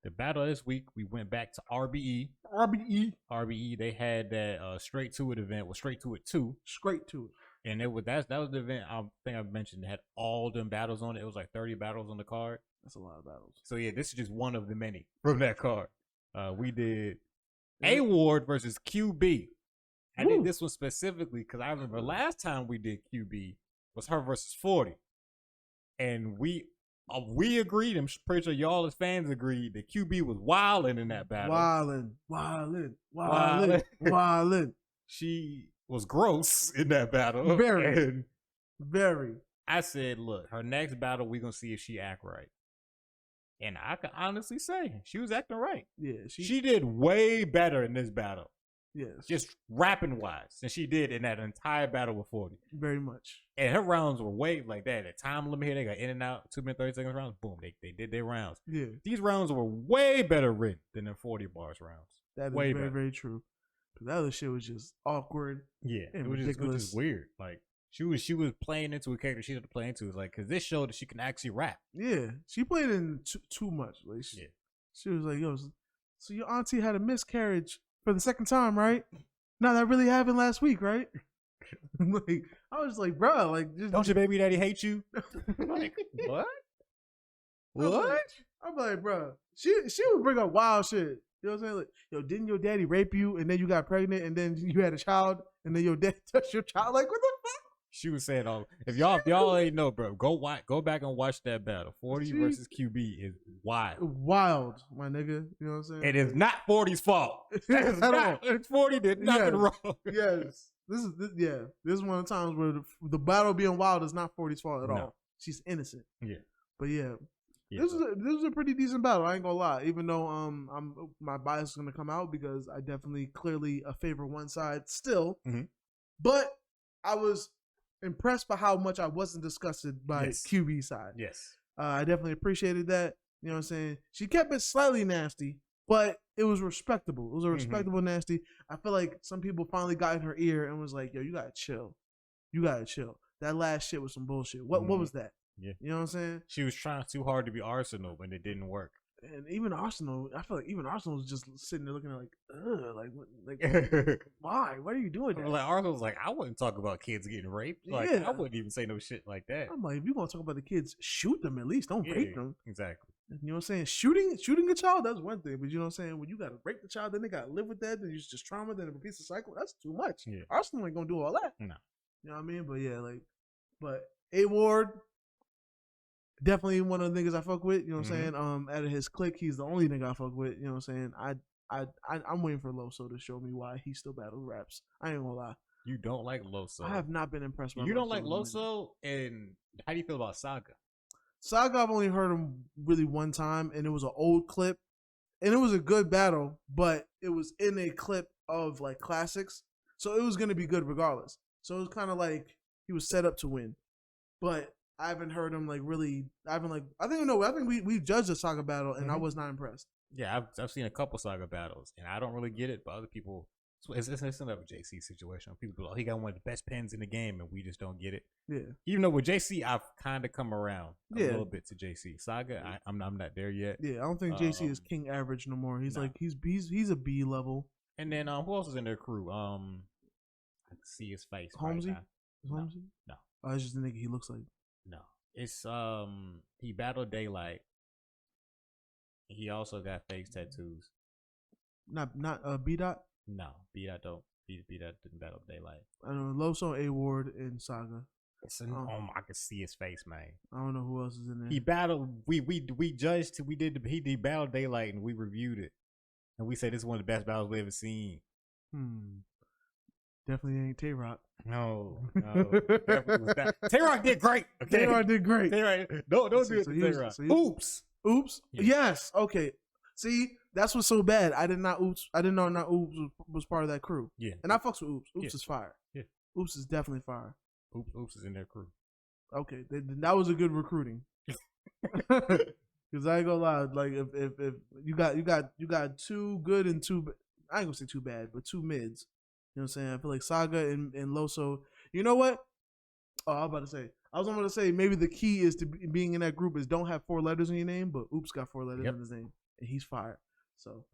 the battle this week, we went back to RBE. RBE. They had that Straight to It event. Well, Straight to It 2. Straight to It. And that was the event. I think I mentioned it had all them battles on it. It was like 30 battles on the card. That's a lot of battles. So yeah, this is just one of the many from that card. We did A Ward versus QB. I did this one specifically because I remember last time we did QB was her versus 40, and we agreed. I'm pretty sure y'all as fans agreed that QB was wilding in that battle. Wilding. She was gross in that battle. Very. I said, look, her next battle, we're going to see if she act right. And I can honestly say, she was acting right. Yeah. She did way better in this battle. Yes. Just rapping wise than she did in that entire battle with 40. Very much. And her rounds were way like that. At time limit here, they got in and out, 2 minute, 30 seconds rounds. Boom, they did their rounds. Yeah. These rounds were way better written than the 40 bars rounds. That is way very, better. Very true. The other shit was just awkward. Yeah. And it was just weird. Like, she was playing into a character she had to play into. Like, because this showed that she can actually rap. Yeah. She played in too much. Like, she was like, yo, so your auntie had a miscarriage for the second time, right? No, that really happened last week, right? Like, I was like, bro, like, just, don't your baby daddy hate you? Like, what? What? I'm like, bro, she would bring up wild shit. You know what I'm saying? Like, yo, didn't your daddy rape you and then you got pregnant and then you had a child and then your dad touched your child? Like, what the fuck? She was saying, "Oh, if y'all ain't know, bro, go back and watch that battle. 40 versus QB is wild, my nigga. You know what I'm saying? It is not 40's fault. It's not. 40 did nothing wrong. Yes, this is one of the times where the battle being wild is not 40's fault at all. She's innocent. Yeah, but this was a pretty decent battle. I ain't gonna lie. Even though my bias is gonna come out because I definitely clearly favor one side still, but I was impressed by how much I wasn't disgusted by QB side. Yes. I definitely appreciated that. You know what I'm saying? She kept it slightly nasty, but it was respectable. It was a respectable nasty. I feel like some people finally got in her ear and was like, yo, you gotta chill. You gotta chill. That last shit was some bullshit. What was that? Yeah. You know what I'm saying? She was trying too hard to be Arsenal, but it didn't work. And even Arsenal, I feel like even Arsenal was just sitting there looking at like why? Why are you doing that? Like Arsenal's like, I wouldn't talk about kids getting raped. Like I wouldn't even say no shit like that. I'm like, if you gonna talk about the kids, shoot them at least. Don't rape them. Exactly. You know what I'm saying? Shooting a child, that's one thing. But you know what I'm saying? When you gotta rape the child, then they gotta live with that, then it's just trauma, then it repeats the cycle. That's too much. Yeah. Arsenal ain't gonna do all that. No. You know what I mean? But but A Ward, definitely one of the niggas I fuck with. You know what I'm saying? Out of his clique, he's the only nigga I fuck with. You know what I'm saying? I'm waiting for Loso to show me why he still battle raps. I ain't gonna lie. You don't like Loso. I have not been impressed by You don't like Loso? And how do you feel about Saga? Saga, I've only heard him really one time, and it was an old clip. And it was a good battle, but it was in a clip of like classics. So it was gonna be good regardless. So it was kind of like he was set up to win. But I haven't heard him like really. I think we judged the Saga battle, and I was not impressed. Yeah, I've seen a couple Saga battles, and I don't really get it. But other people, it's another JC situation. People go, oh, he got one of the best pens in the game, and we just don't get it. Yeah. Even though with JC, I've kind of come around a little bit to JC. Saga, I'm not there yet. Yeah, I don't think JC is king average no more. He's like he's a B level. And then who else is in their crew? I can see his face. Holmesy. Right now. Holmesy? No. Oh, it's just the nigga he looks like. No, it's he battled Daylight. He also got face tattoos. Not B Dot. No, B Dot don't. B Dot didn't battle Daylight. I know Loso, A Ward, and Saga. I can see his face, man. I don't know who else is in there. He battled. We judged. He battled Daylight, and we reviewed it, and we said this is one of the best battles we ever seen. Definitely ain't Tay-Rock. No. Tay-Rock did great. Okay? Tay-Rock did great. Don't do it to Tay-Rock. Oops. Yeah. Yes. Okay. See, that's what's so bad. I didn't know not Oops was part of that crew. Yeah. And I fucks with Oops. Oops is fire. Yeah. Oops is definitely fire. Oops is in their crew. Okay. That was a good recruiting. Because I ain't gonna lie, like if you got two good and two, I ain't gonna say too bad, but two mids. You know what I'm saying? I feel like Saga and Loso. You know what? Oh, I was about to say maybe the key is to being in that group is don't have 4 letters in your name, but Oops got 4 letters in his name, and he's fired. So,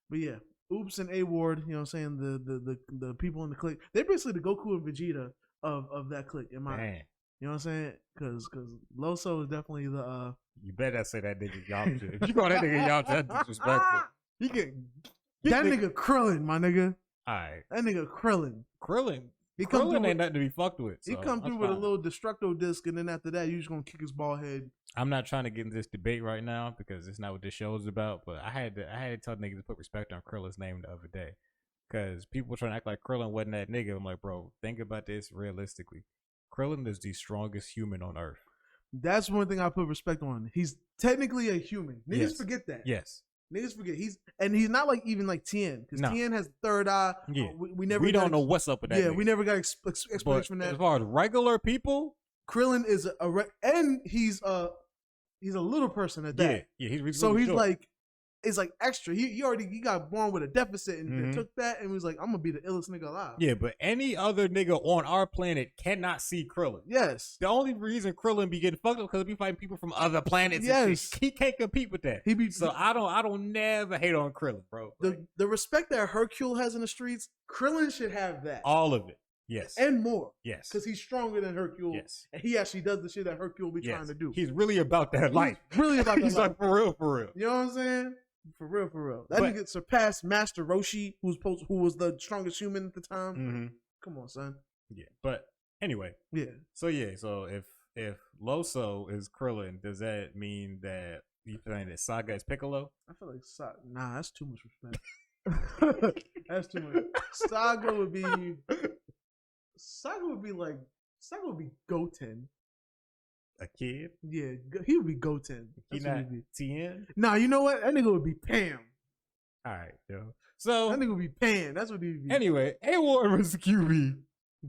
but yeah, Oops and A Ward. You know what I'm saying? The people in the clique, they're basically the Goku and Vegeta of that clique in my opinion. You know what I'm saying? Because Loso is definitely the. You better say that nigga Yamcha. If you call that nigga Yamcha, that's disrespectful. He can. That nigga Krillin, my nigga. All right. That nigga Krillin. Krillin ain't nothing to be fucked with. So he come through with a little destructo disc, and then after that, you just gonna kick his ball head. I'm not trying to get into this debate right now because it's not what this show is about. But I had to tell niggas to put respect on Krillin's name the other day because people were trying to act like Krillin wasn't that nigga. I'm like, bro, think about this realistically. Krillin is the strongest human on Earth. That's one thing I put respect on. He's technically a human. Niggas forget that. Yes. Niggas forget he's not like even like Tien because Tien has the third eye. Yeah, we don't know what's up with that. Yeah, we never got explanation from that. As far as regular people, Krillin is and he's a little person at that. Yeah, he's really so he's short. Like it's like extra. He got born with a deficit and took that and was like, I'm gonna be the illest nigga alive. Yeah, but any other nigga on our planet cannot see Krillin. Yes. The only reason Krillin be getting fucked up because we fighting people from other planets. Yes. He can't compete with that. So I don't never hate on Krillin, bro. The respect that Hercule has in the streets, Krillin should have that. All of it. Yes. And more. Yes. Because he's stronger than Hercule. Yes. And he actually does the shit that Hercule be trying to do. He's really about that life. Really about that He's life. Like for real. You know what I'm saying? For real. That nigga surpassed Master Roshi, who was the strongest human at the time. Come on, son. Yeah, but Anyway. Yeah. So if Loso is Krillin, does that mean that you saying that Saga is Piccolo? I feel like nah, that's too much respect. That's too much. Saga would be Goten. A kid? Yeah, he would be Goten. He not Tien? Nah, you know what? That nigga would be Pam. All right, yo. So that nigga would be Pam. That's what he would be. Anyway, A-Ward versus QB.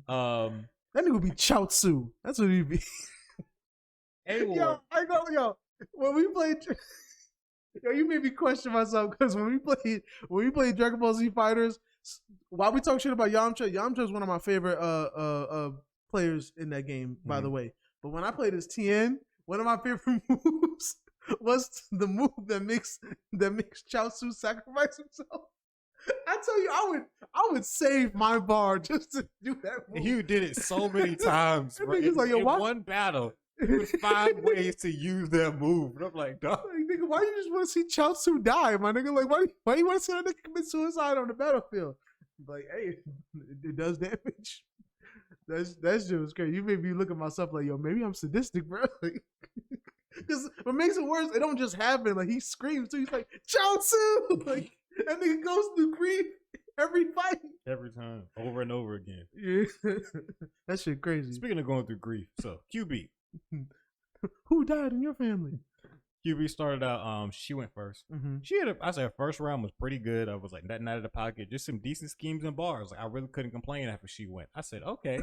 That nigga would be Chaozu. That's what he'd be. A-Ward. Yo, I know, yo. When we played, yo, you made me question myself because when we played Dragon Ball Z Fighters, while we talk shit about Yamcha is one of my favorite players in that game, by the way. But when I played as Tien, one of my favorite moves was the move that makes Chaozu sacrifice himself. I tell you, I would save my bar just to do that move. You did it so many times, bro. In one battle, you would find ways to use that move. And I'm like, dog. Like, nigga, why you just want to see Chaozu die, my nigga? Like, why you want to see that nigga commit suicide on the battlefield? Like, hey, it does damage. That shit was crazy. You made me look at myself like, yo, maybe I'm sadistic, bro. Because what makes it worse, it don't just happen. Like, he screams too. He's like, Chaozu! Like, that nigga goes through grief every fight. Every time. Over and over again. Yeah. That shit crazy. Speaking of going through grief, so QB. Who died in your family? QB started out, she went first. Mm-hmm. She had I said her first round was pretty good. I was like, nothing out of the pocket, just some decent schemes and bars. Like, I really couldn't complain after she went. I said, okay.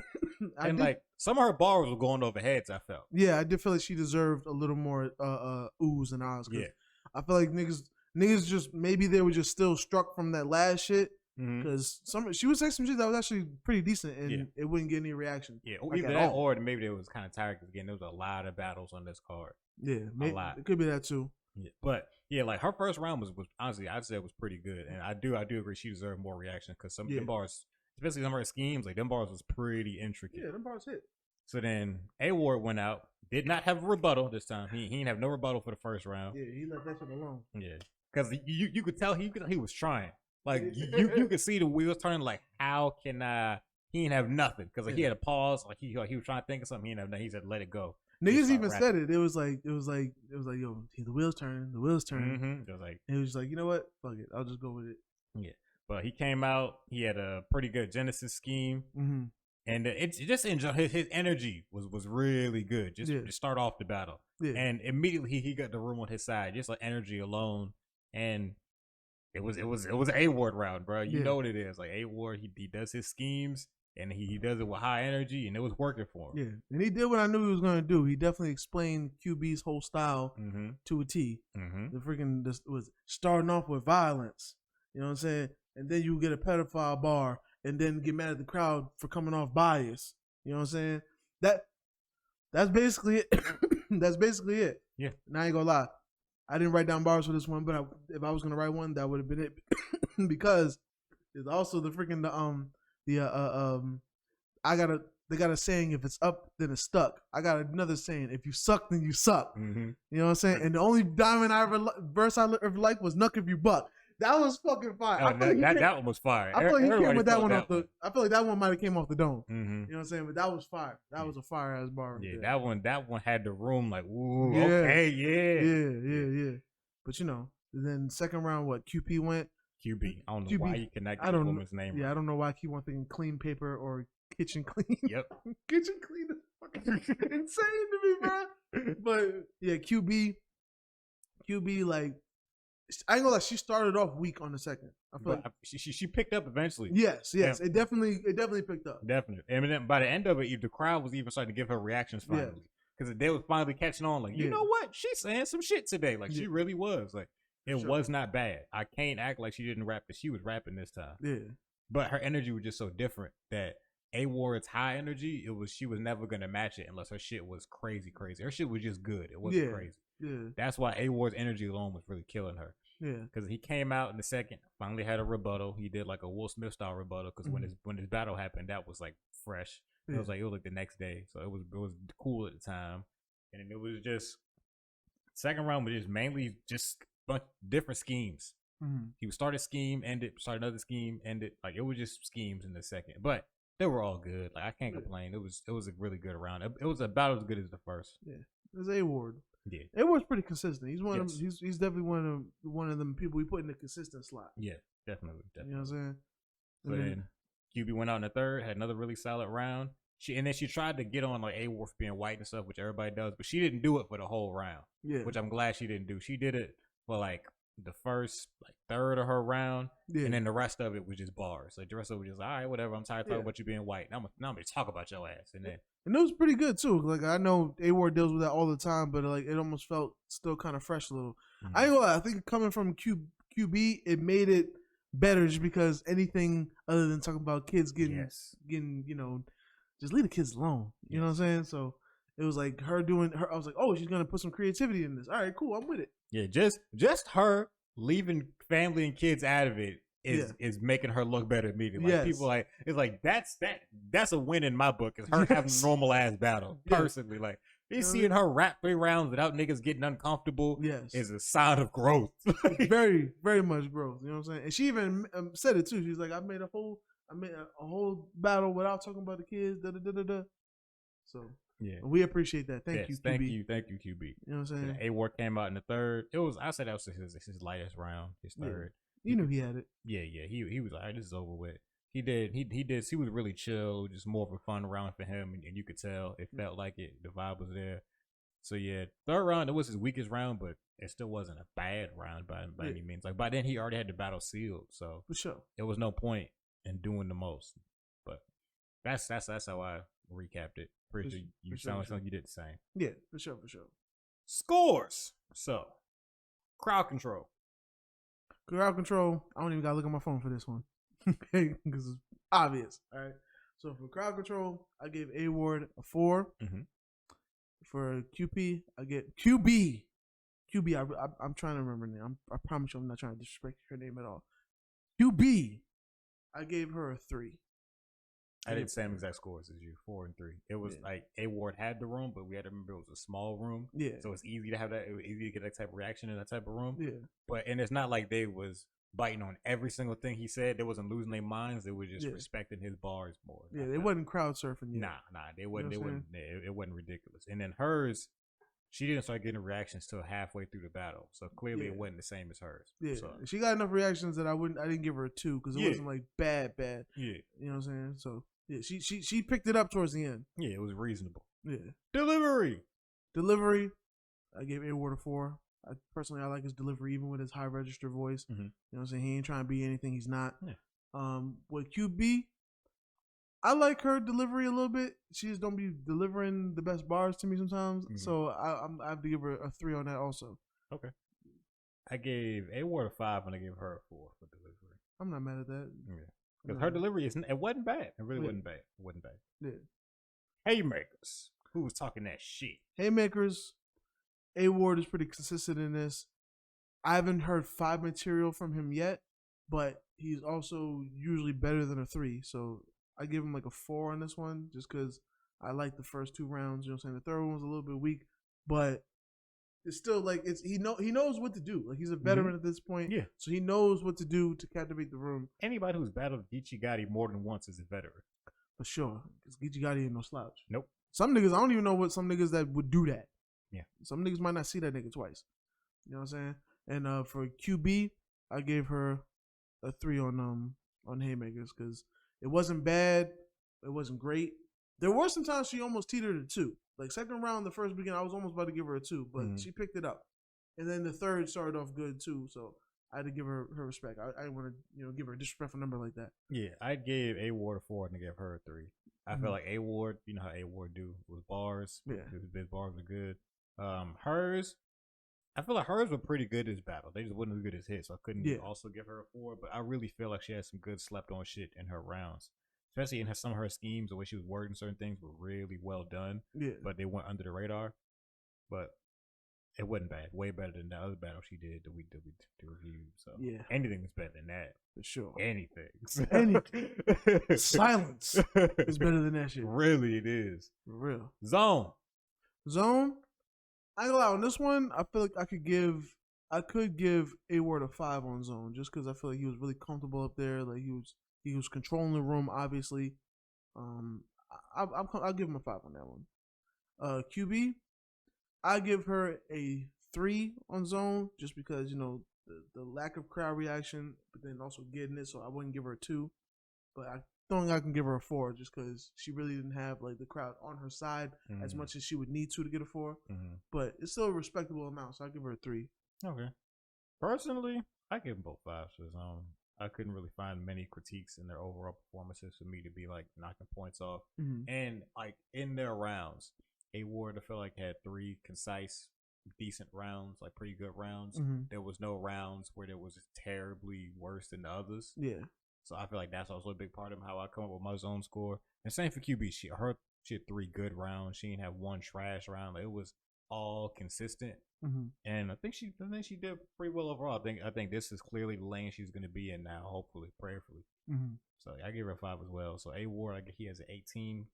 And like, some of her bars were going over heads, I felt. Yeah, I did feel like she deserved a little more oohs and ahs. Yeah. I feel like niggas just, maybe they were just still struck from that last shit. Because she was saying some shit that was actually pretty decent and it wouldn't get any reaction. Yeah, like either that or maybe they was kind of tired because again there was a lot of battles on this card. Yeah, a lot. It could be that too. Yeah, but yeah, like her first round was honestly I'd say it was pretty good, and I do agree she deserved more reaction because some of them bars, especially some of her schemes, like them bars was pretty intricate. Yeah, them bars hit. So then A-Ward went out, did not have a rebuttal this time. He didn't have no rebuttal for the first round. Yeah, he let that shit alone. Yeah, because you could tell he was trying. Like you could see the wheels turning. Like, how can he didn't have nothing because like he had a pause. Like he was trying to think of something. He didn't have nothing. He said, "Let it go." Niggas even said it. It was like, yo, the wheels turning. It was like, it was like, you know what? Fuck it. I'll just go with it. Yeah, but he came out. He had a pretty good Genesis scheme, and it's just his energy was really good. Just to start off the battle, and immediately he got the room on his side. Just like energy alone, and. It was A-Ward round, bro. You know what it is. Like A-Ward, he does his schemes and he does it with high energy, and it was working for him. Yeah, and he did what I knew he was gonna do. He definitely explained QB's whole style to a T. The freaking was starting off with violence. You know what I'm saying? And then you get a pedophile bar, and then get mad at the crowd for coming off bias. You know what I'm saying? That's basically it. That's basically it. Yeah. And I ain't gonna lie. I didn't write down bars for this one, but if I was gonna write one, that would have been it. Because it's also the freaking they got a saying, if it's up then it's stuck. I got another saying, if you suck then you suck. You know what I'm saying? And the only diamond verse I ever liked was "Nuck if you buck." That was fucking fire. Oh, that one was fire. I feel like he came with that one off the. I feel like that one might have came off the dome. You know what I'm saying? But that was fire. That was a fire ass bar. Yeah, that one had the room like, ooh, okay, yeah. But you know, then second round, what QP went? QB. I don't know why you connected the woman's name. Yeah, I don't know why I keep on thinking clean paper or kitchen clean. Yep. Kitchen clean is fucking insane to me, bro. But yeah, QB, like. I ain't gonna lie, she started off weak on the second. I feel like she picked up eventually. Yes. It definitely picked up. Definitely. And then by the end of it, the crowd was even starting to give her reactions finally. Because they was finally catching on, like, you know what? She's saying some shit today. Like, she really was. Like, it was not bad. I can't act like she didn't rap, but she was rapping this time. Yeah. But her energy was just so different that A-Ward's high energy, she was never gonna match it unless her shit was crazy. Her shit was just good. It wasn't crazy. Yeah. That's why A-Ward's energy alone was really killing her. Yeah. Because he came out in the second, finally had a rebuttal. He did like a Will Smith style rebuttal because when his battle happened, that was like fresh. It was like the next day, so it was cool at the time. And then it was just second round was just mainly just a bunch of different schemes. He started scheme, ended, started another scheme, ended. Like it was just schemes in the second. But They were all good. Like I can't complain. It was a really good round. It was about as good as the first. Yeah, it was A-Ward. Yeah, A-Ward's pretty consistent. He's one of them, he's definitely one of them people we put in the consistent slot. Yeah, definitely. You know what I'm saying? But then QB went out in the third, had another really solid round. Then she tried to get on like A-Ward for being white and stuff, which everybody does, but she didn't do it for the whole round. Yeah, which I'm glad she didn't do. She did it for like the first third of her round, and then the rest of it was just bars. Like the rest of it was just all right, whatever. I'm tired of talking about you being white. Now I'm gonna talk about your ass, and it was pretty good too. Like I know A-Ward deals with that all the time, but like it almost felt still kind of fresh a little. Mm-hmm. I ain't gonna lie, I think coming from QB, it made it better just because anything other than talking about kids getting just leave the kids alone. You know what I'm saying? So it was like her doing her. I was like, oh, she's gonna put some creativity in this. All right, cool, I'm with it. Yeah, just her leaving family and kids out of it is making her look better immediately. Like people it's like that's a win in my book. Is her having a normal ass battle personally. Like seeing her rap 3 rounds without niggas getting uncomfortable is a sign of growth. Very, very much growth. You know what I'm saying? And she even said it too. She's like, I made a whole battle without talking about the kids. Da da da da da. So yeah, we appreciate that. Thank you, QB. Thank you, QB. You know what I'm saying? A-Ward came out in the third. I said that was his lightest round, his third. You knew he had it. Yeah. He was like, all right, this is over with. He was really chill, just more of a fun round for him, and you could tell it felt like it. The vibe was there. So yeah, third round, it was his weakest round, but it still wasn't a bad round by any means. Like by then he already had the battle sealed, so for sure there was no point in doing the most. But that's how I recapped it. Pretty sure you sound like something you did the same. Yeah, for sure. Scores. So crowd control. I don't even gotta look at my phone for this one. Okay, because it's obvious. All right. So for crowd control, I gave A-Ward a 4. Mm-hmm. For QP, I get QB. I'm trying to remember her name. I promise you, I'm not trying to disrespect her name at all. QB, I gave her a 3. I did the same exact scores as you, 4 and 3. It was like A-Ward had the room, but we had to remember it was a small room. Yeah. So it's easy to have that. It was easy to get that type of reaction in that type of room. Yeah. And it's not like they was biting on every single thing he said. They wasn't losing their minds. They were just respecting his bars more. Yeah, they wasn't crowd surfing yet. Nah, they wasn't. You know it wasn't ridiculous. And then hers, she didn't start getting reactions till halfway through the battle. So clearly it wasn't the same as hers. Yeah, so. She got enough reactions that I didn't give her a 2 because it wasn't like bad. Yeah, you know what I'm saying. So yeah, she picked it up towards the end. Yeah, it was reasonable. Yeah, delivery. I gave A-Ward a 4. I like his delivery, even with his high register voice. Mm-hmm. You know what I'm saying? He ain't trying to be anything he's not. Yeah. With QB, I like her delivery a little bit. She just don't be delivering the best bars to me sometimes. Mm-hmm. So I have to give her a 3 on that also. Okay. I gave A-Ward a 5 and I gave her a 4 for delivery. I'm not mad at that. Yeah. Because her delivery it wasn't bad. It really wasn't bad. It wasn't bad. Yeah. Haymakers. Who was talking that shit? Haymakers. A-Ward is pretty consistent in this. I haven't heard 5 material from him yet, but he's also usually better than a 3. So I give him like a 4 on this one just because I like the first 2 rounds. You know what I'm saying? The third one was a little bit weak, but it's still like he knows what to do. Like he's a veteran at this point. Yeah. So he knows what to do to captivate the room. Anybody who's battled Geechee Gotti more than once is a veteran. For sure. Because Geechee Gotti ain't no slouch. Nope. Some niggas, I don't even know what some niggas that would do that. Yeah. Some niggas might not see that nigga twice. You know what I'm saying? And for QB, I gave her a 3 on Haymakers because it wasn't bad. It wasn't great. There were some times she almost teetered a 2. Like second round, the first beginning, I was almost about to give her a 2, but she picked it up. And then the third started off good too, so I had to give her respect. I didn't want to give her a disrespectful number like that. Yeah, I gave A-Ward a 4 and I gave her a 3. I feel like A-Ward, you know how A-Ward do with bars. Yeah, his bars are good. Hers, I feel like hers were pretty good this battle. They just wasn't as good as his, so I couldn't also give her a 4. But I really feel like she had some good slept on shit in her rounds. Especially in some of her schemes, the way she was wording certain things were really well done. Yeah. But they went under the radar. But it wasn't bad. Way better than the other battle she did that we reviewed. So yeah. Anything is better than that. For sure. Anything. Silence is better than that shit. Really, it is. For real. Zone. I go out on this one. I feel like I could give A-Ward a 5 on Zone just because I feel like he was really comfortable up there. Like he was controlling the room, obviously. I'll give him a 5 on that one. QB, I give her a 3 on Zone just because the lack of crowd reaction, but then also getting it, so I wouldn't give her a 2. But I don't think I can give her a 4 just because she really didn't have like the crowd on her side as much as she would need to get a 4. But it's still a respectable amount, so I'll give her a 3. Okay. Personally, I give them both 5s because I couldn't really find many critiques in their overall performances for me to be like knocking points off. And like in their rounds, A Ward I feel like had 3 concise, decent rounds, like pretty good rounds. There was no rounds where there was terribly worse than the others. Yeah. So I feel like that's also a big part of how I come up with my Zone score. And same for QB. She had 3 good rounds. She didn't have 1 trash round. Like, it was all consistent. And I think she did pretty well overall. I think this is clearly the lane she's going to be in now. Hopefully, prayerfully. So I gave her a 5 as well. So A Ward, he has an 18,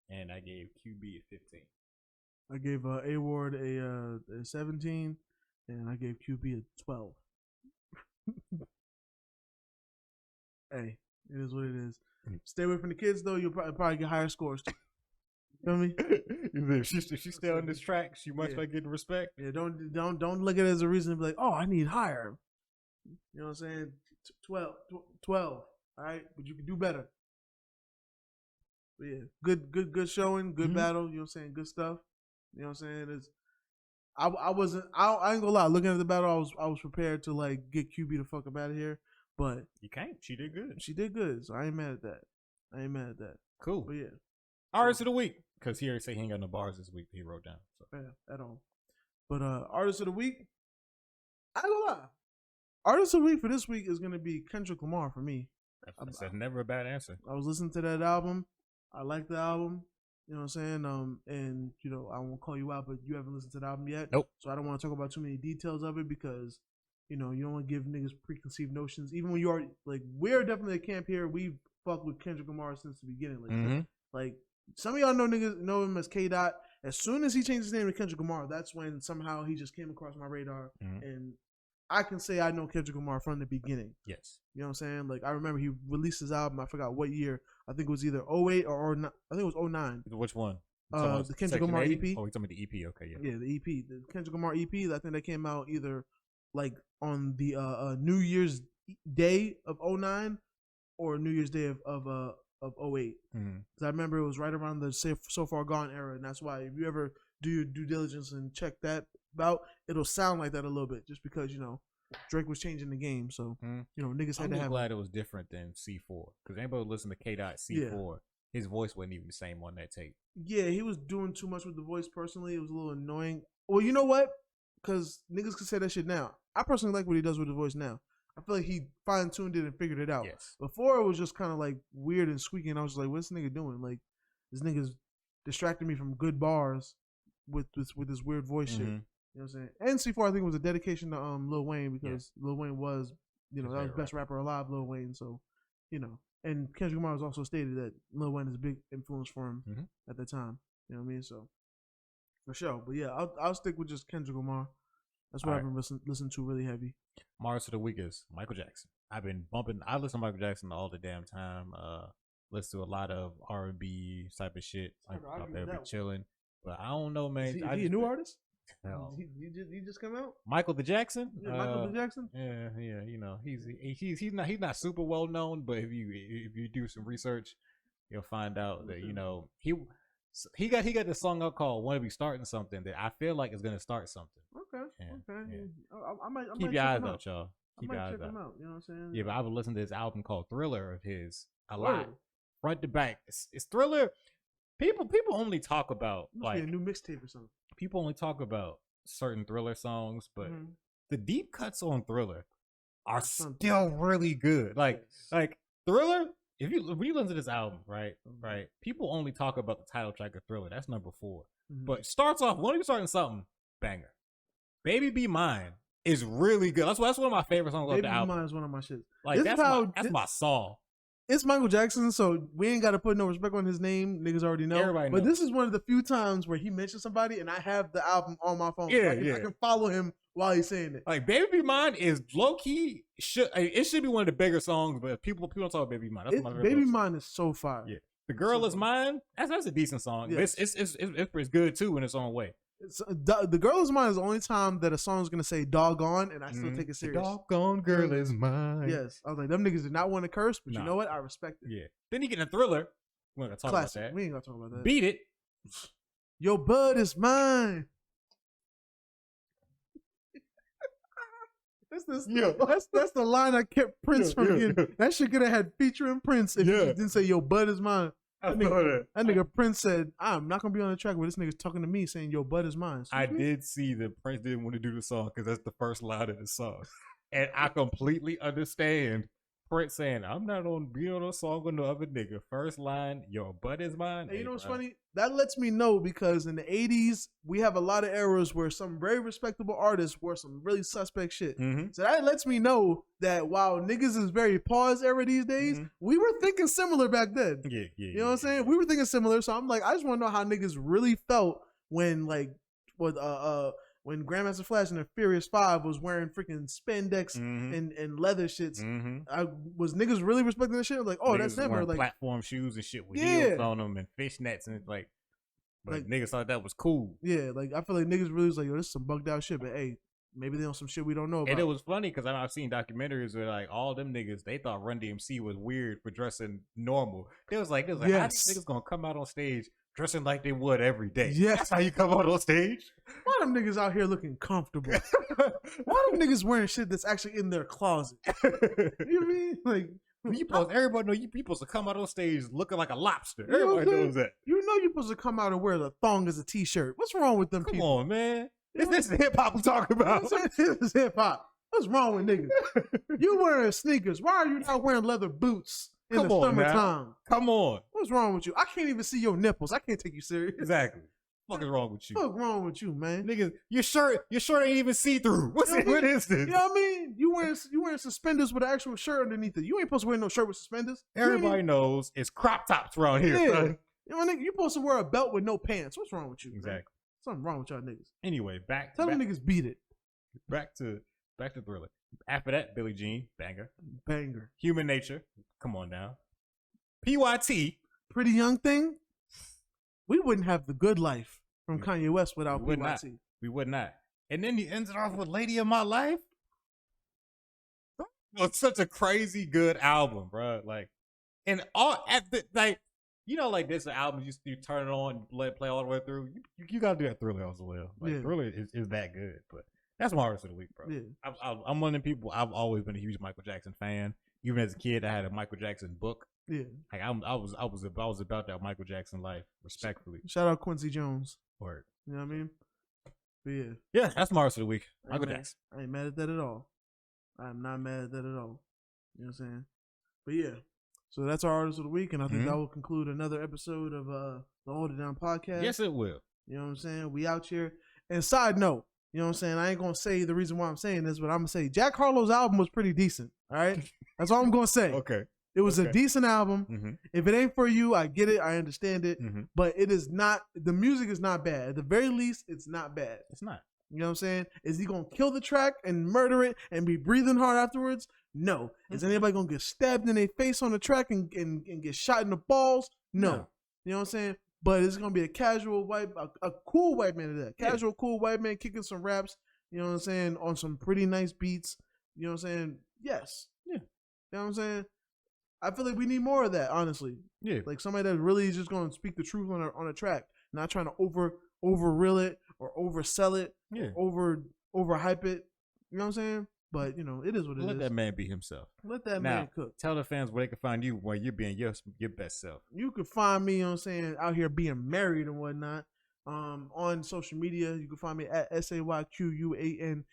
and I gave QB a 15. I gave A Ward a 17, and I gave QB a 12. Hey, it is what it is. Stay away from the kids, though. You'll probably get higher scores. You feel me? If she stay on this track, she must be getting respect. Yeah, don't look at it as a reason to be like, oh, I need higher. You know what I'm saying? 12. All right, but you can do better. But yeah, good showing, good battle. You know what I'm saying? Good stuff. You know what I'm saying? I ain't gonna lie. Looking at the battle, I was prepared to like get QB the fuck up out of here. But you can't. She did good. She did good. So I ain't mad at that. Cool. But yeah. Artist of the week. Because he already said he ain't got no bars this week. He wrote down. So. Yeah, at all. But artist of the week, I ain't gonna lie. Artist of the week for this week is gonna be Kendrick Lamar for me. That's never a bad answer. I was listening to that album. I like the album. You know what I'm saying? And I won't call you out, but you haven't listened to the album yet. Nope. So I don't want to talk about too many details of it because you don't want to give niggas preconceived notions. Even when you are like, we're definitely a camp here. We fuck with Kendrick Lamar since the beginning. Like some of y'all know niggas know him as K. Dot. As soon as he changed his name to Kendrick Lamar, that's when somehow he just came across my radar. And I can say I know Kendrick Lamar from the beginning. Yes. You know what I'm saying? Like, I remember he released his album. I forgot what year. I think it was either 08 or I think it was 09. Which one? The Kendrick Lamar EP. Oh, you're talking about the EP. Okay, yeah. Yeah, the EP. The Kendrick Lamar EP. I think that came out either like on the New Year's Day of 09 or New Year's Day of 08. Because I remember it was right around the So Far Gone era. And that's why if you ever do your due diligence and check that out, it'll sound like that a little bit just because, Drake was changing the game. So, niggas had to have. I'm glad it was different than C4. Because anybody who listened to K. Dot C4, his voice wasn't even the same on that tape. Yeah, he was doing too much with the voice personally. It was a little annoying. Well, you know what? Because niggas can say that shit now. I personally like what he does with the voice now. I feel like he fine-tuned it and figured it out. Yes. Before, it was just kind of like weird and squeaky. And I was like, what's this nigga doing? Like, this nigga's distracting me from good bars with this weird voice shit. You know what I'm saying? And C4, I think, was a dedication to Lil Wayne because Lil Wayne was, that was best rapper alive, Lil Wayne. So, and Kendrick Lamar has also stated that Lil Wayne is a big influence for him at the time. You know what I mean? So, for sure. But yeah, I'll stick with just Kendrick Lamar. That's what I've been listening to really heavy. Mars of the week is Michael Jackson. I listen to Michael Jackson all the damn time. Listen to a lot of R&B type of shit. I've been chilling. But I don't know, man. Is he a new artist? No. He just come out? Michael the Jackson? Yeah, Michael the Jackson? Yeah. He's not super well known, but if you do some research, you'll find out that he got this song out called "Wanna Be Starting Something" that I feel like is gonna start something. Okay. I might keep your eyes out, y'all. Keep your eyes out. You know what I'm saying? Yeah, but I've been listening to this album called Thriller of his a lot, front to back. It's Thriller. People only talk about like a new mixtape or something. People only talk about certain Thriller songs, but the deep cuts on Thriller are still really good. Like Thriller. When you listen to this album, right? People only talk about the title track of Thriller. That's number 4. But it starts off, when you starting something, banger. Baby Be Mine is really good. That's one of my favorite songs of the album. Baby Be Mine is one of my shits. Like that's my song. It's Michael Jackson, so we ain't got to put no respect on his name. Niggas already know. Everybody but knows. This is one of the few times where he mentions somebody, and I have the album on my phone. Yeah, I can follow him while he's saying it. Like Baby Be Mine is low key. It should be one of the bigger songs, but people don't talk about Baby Be Mine. That's my favorite. Baby Be Mine is so fire. Yeah, The Girl Is Mine. That's a decent song. Yeah. It's good too in its own way. The Girl Is Mine is the only time that a song is gonna say doggone, and I still take it serious. The doggone girl is mine. Yes, I was like, them niggas did not want to curse, but you know what? I respect it. Yeah. Then you get a Thriller. We're not gonna talk Classic. about that. We ain't gonna talk about that. Beat It. Your bud is mine. That's the line I kept Prince from getting. That shit could have had featuring Prince if you didn't say your bud is mine. That nigga Prince said, I'm not gonna be on the track where this nigga's talking to me saying your bud is mine. I did see that Prince didn't want to do the song because that's the first line of the song. And I completely understand Prince saying, I'm not on be on a song with no other nigga. First line, your butt is mine. Hey, you know what's funny? That lets me know because in the 80s, we have a lot of eras where some very respectable artists wore some really suspect shit. Mm-hmm. So that lets me know that while niggas is very pause era these days, we were thinking similar back then. Yeah. You know what I'm saying? We were thinking similar. So I'm like, I just want to know how niggas really felt when when Grandmaster Flash in the Furious 5 was wearing freaking spandex and leather shits. Was niggas really respecting that shit? Like, oh, niggas that's never like platform shoes and shit with heels on them and fishnets and but niggas thought that was cool. Yeah, like I feel like niggas really was like, yo, this is some bugged out shit, but hey, maybe they on some shit we don't know about. And it was funny because I've seen documentaries where like all them niggas, they thought Run DMC was weird for dressing normal. They was like, how these niggas gonna come out on stage dressing like they would every day? Yes. That's how you come out on stage? Why them niggas out here looking comfortable? Why them niggas wearing shit that's actually in their closet? You know what I mean? Like, everybody know you supposed to come out on stage looking like a lobster. Everybody knows that. You know you're supposed to come out and wear the thong as a t-shirt. What's wrong with them people? Come on, man. Is this hip hop we talking about? This is hip hop. What's wrong with niggas? You wearing sneakers. Why are you not wearing leather boots in the summertime? Come on. What's wrong with you? I can't even see your nipples. I can't take you serious. Exactly. What is wrong with you? What's wrong with you, man? Niggas, your shirt ain't even see through. What is this? You know what I mean? You wearing suspenders with an actual shirt underneath it. You ain't supposed to wear no shirt with suspenders. Everybody knows it's crop tops around here. Yeah. Son. You know, you supposed to wear a belt with no pants. What's wrong with you? Exactly. Man? Something wrong with y'all niggas. Anyway, Tell them niggas beat it. Back to Thriller. After that, Billie Jean, banger. Human Nature, come on now. PYT, Pretty Young Thing. We wouldn't have the good life from Kanye West without PYT. We would not. And then he ends it off with Lady of My Life. It's such a crazy good album, bro. Like, and all at the like. You know, like this album, you turn it on, play all the way through. You gotta do that Thriller as well. Like Thriller is that good, but that's my artist of the week, bro. Yeah. I'm one of the people. I've always been a huge Michael Jackson fan. Even as a kid, I had a Michael Jackson book. Yeah, like I was about that Michael Jackson life, respectfully. Shout out Quincy Jones. Word. You know what I mean? But yeah, that's my artist of the week. Michael Jackson. I ain't mad at that at all. I'm not mad at that at all. You know what I'm saying? But yeah. So that's our artist of the week, and I think that will conclude another episode of the Hold It Down podcast. Yes, it will. You know what I'm saying? We out here. And side note, you know what I'm saying? I ain't going to say the reason why I'm saying this, but I'm going to say Jack Harlow's album was pretty decent. All right? That's all I'm going to say. Okay. It was a decent album. If it ain't for you, I get it. I understand it. But it is not, the music is not bad. At the very least, it's not bad. It's not. You know what I'm saying? Is he going to kill the track and murder it and be breathing hard afterwards? No. Is anybody going to get stabbed in their face on the track and get shot in the balls? No. You know what I'm saying? But it's going to be a casual a cool white man to that. Casual, cool white man kicking some raps, you know what I'm saying, on some pretty nice beats. You know what I'm saying? Yes. Yeah. You know what I'm saying? I feel like we need more of that, honestly. Yeah. Like somebody that really is just going to speak the truth on a track, not trying to over-reel it or oversell it, or overhype it. You know what I'm saying? But, you know, it is what it is. Let that man be himself. Let that man cook. Tell the fans where they can find you while you're being your best self. You can find me, you know what I'm saying, out here being married and whatnot. On social media, you can find me at SAYQUAND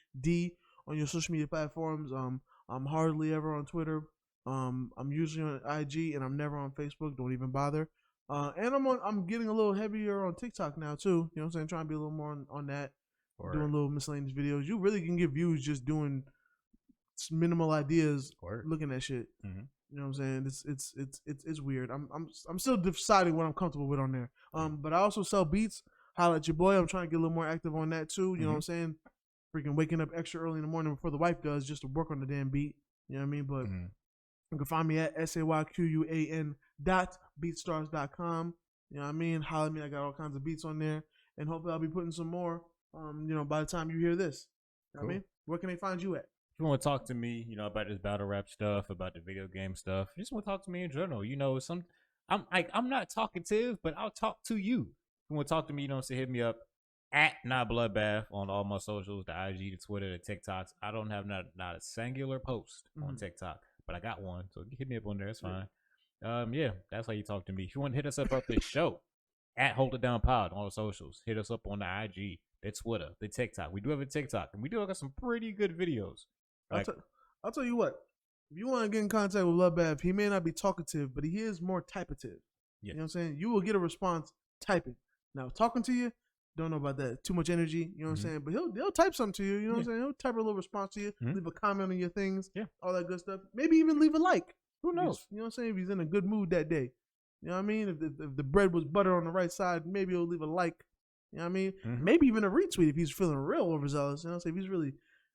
on your social media platforms. I'm hardly ever on Twitter. I'm usually on IG, and I'm never on Facebook. Don't even bother. And I'm getting a little heavier on TikTok now, too. You know what I'm saying? Trying to be a little more on that. Right. Doing little miscellaneous videos. You really can get views just doing minimal ideas, looking at shit. You know what I'm saying? It's weird. I'm still deciding what I'm comfortable with on there. But I also sell beats. Holla at your boy. I'm trying to get a little more active on that too. You know what I'm saying? Freaking waking up extra early in the morning before the wife does just to work on the damn beat. You know what I mean? But You can find me at sayquan.beatstars.com. You know what I mean? Holler at me. I got all kinds of beats on there. And hopefully I'll be putting some more, by the time you hear this. You know what I mean? Where can they find you at? If you want to talk to me, about this battle rap stuff, about the video game stuff, you just want to talk to me in general. I'm not talkative, but I'll talk to you. If you want to talk to me, hit me up at not Bloodbath on all my socials, the IG, the Twitter, the TikToks. I don't have not a singular post on TikTok, but I got one, so hit me up on there. It's fine. That's how you talk to me. If you want to hit us up the show, at Hold It Down Pod on all the socials. Hit us up on the IG, the Twitter, the TikTok. We do have a TikTok, and we do have some pretty good videos. I'll tell you what. If you want to get in contact with Bloodbath, he may not be talkative, but he is more typative. Yeah. You know what I'm saying? You will get a response typing. Now, talking to you, don't know about that. Too much energy, you know what I'm saying? But he'll type something to you, you know what I'm saying? He'll type a little response to you, leave a comment on your things, all that good stuff. Maybe even leave a like. Who knows? You know what I'm saying? If he's in a good mood that day. You know what I mean? If the bread was butter on the right side, maybe he'll leave a like. You know what I mean? Maybe even a retweet if he's feeling real overzealous. You know what I'm saying?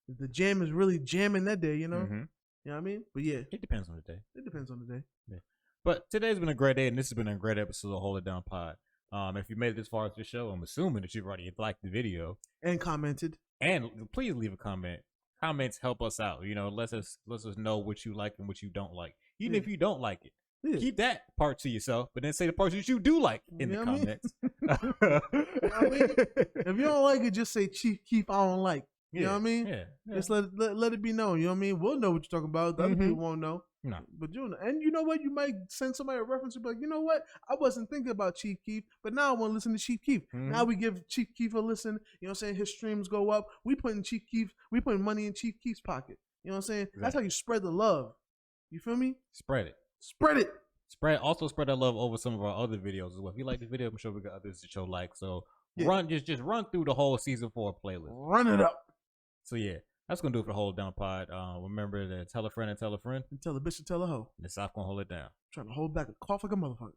If the jam is really jamming that day, you know? You know what I mean? But yeah. It depends on the day. Yeah. But today's been a great day, and this has been a great episode of Hold It Down Pod. If you made it this far as the show, I'm assuming that you've already liked the video. And commented. And please leave a comment. Comments help us out. Let us know what you like and what you don't like. Even if you don't like it. Yeah. Keep that part to yourself, but then say the parts that you do like in the comments. If you don't like it, just say Chief Keef, I don't like. You know what I mean? Yeah. Just let it be known. You know what I mean? We'll know what you're talking about. The other people won't know. No. But and you know what? You might send somebody a reference and be like, you know what? I wasn't thinking about Chief Keef, but now I want to listen to Chief Keef. Now we give Chief Keef a listen. You know what I'm saying? His streams go up. We putting money in Chief Keef's pocket. You know what I'm saying? Exactly. That's how you spread the love. You feel me? Spread it. Also spread that love over some of our other videos as well. If you like the video, I'm sure we got others to show like. So just run through the whole season 4 playlist. Run it up. So yeah, that's gonna do it for Hold It Down Pod. Remember to tell a friend and tell a friend. And tell a bitch to tell a hoe. The South gonna hold it down. Trying to hold back a cough like a motherfucker.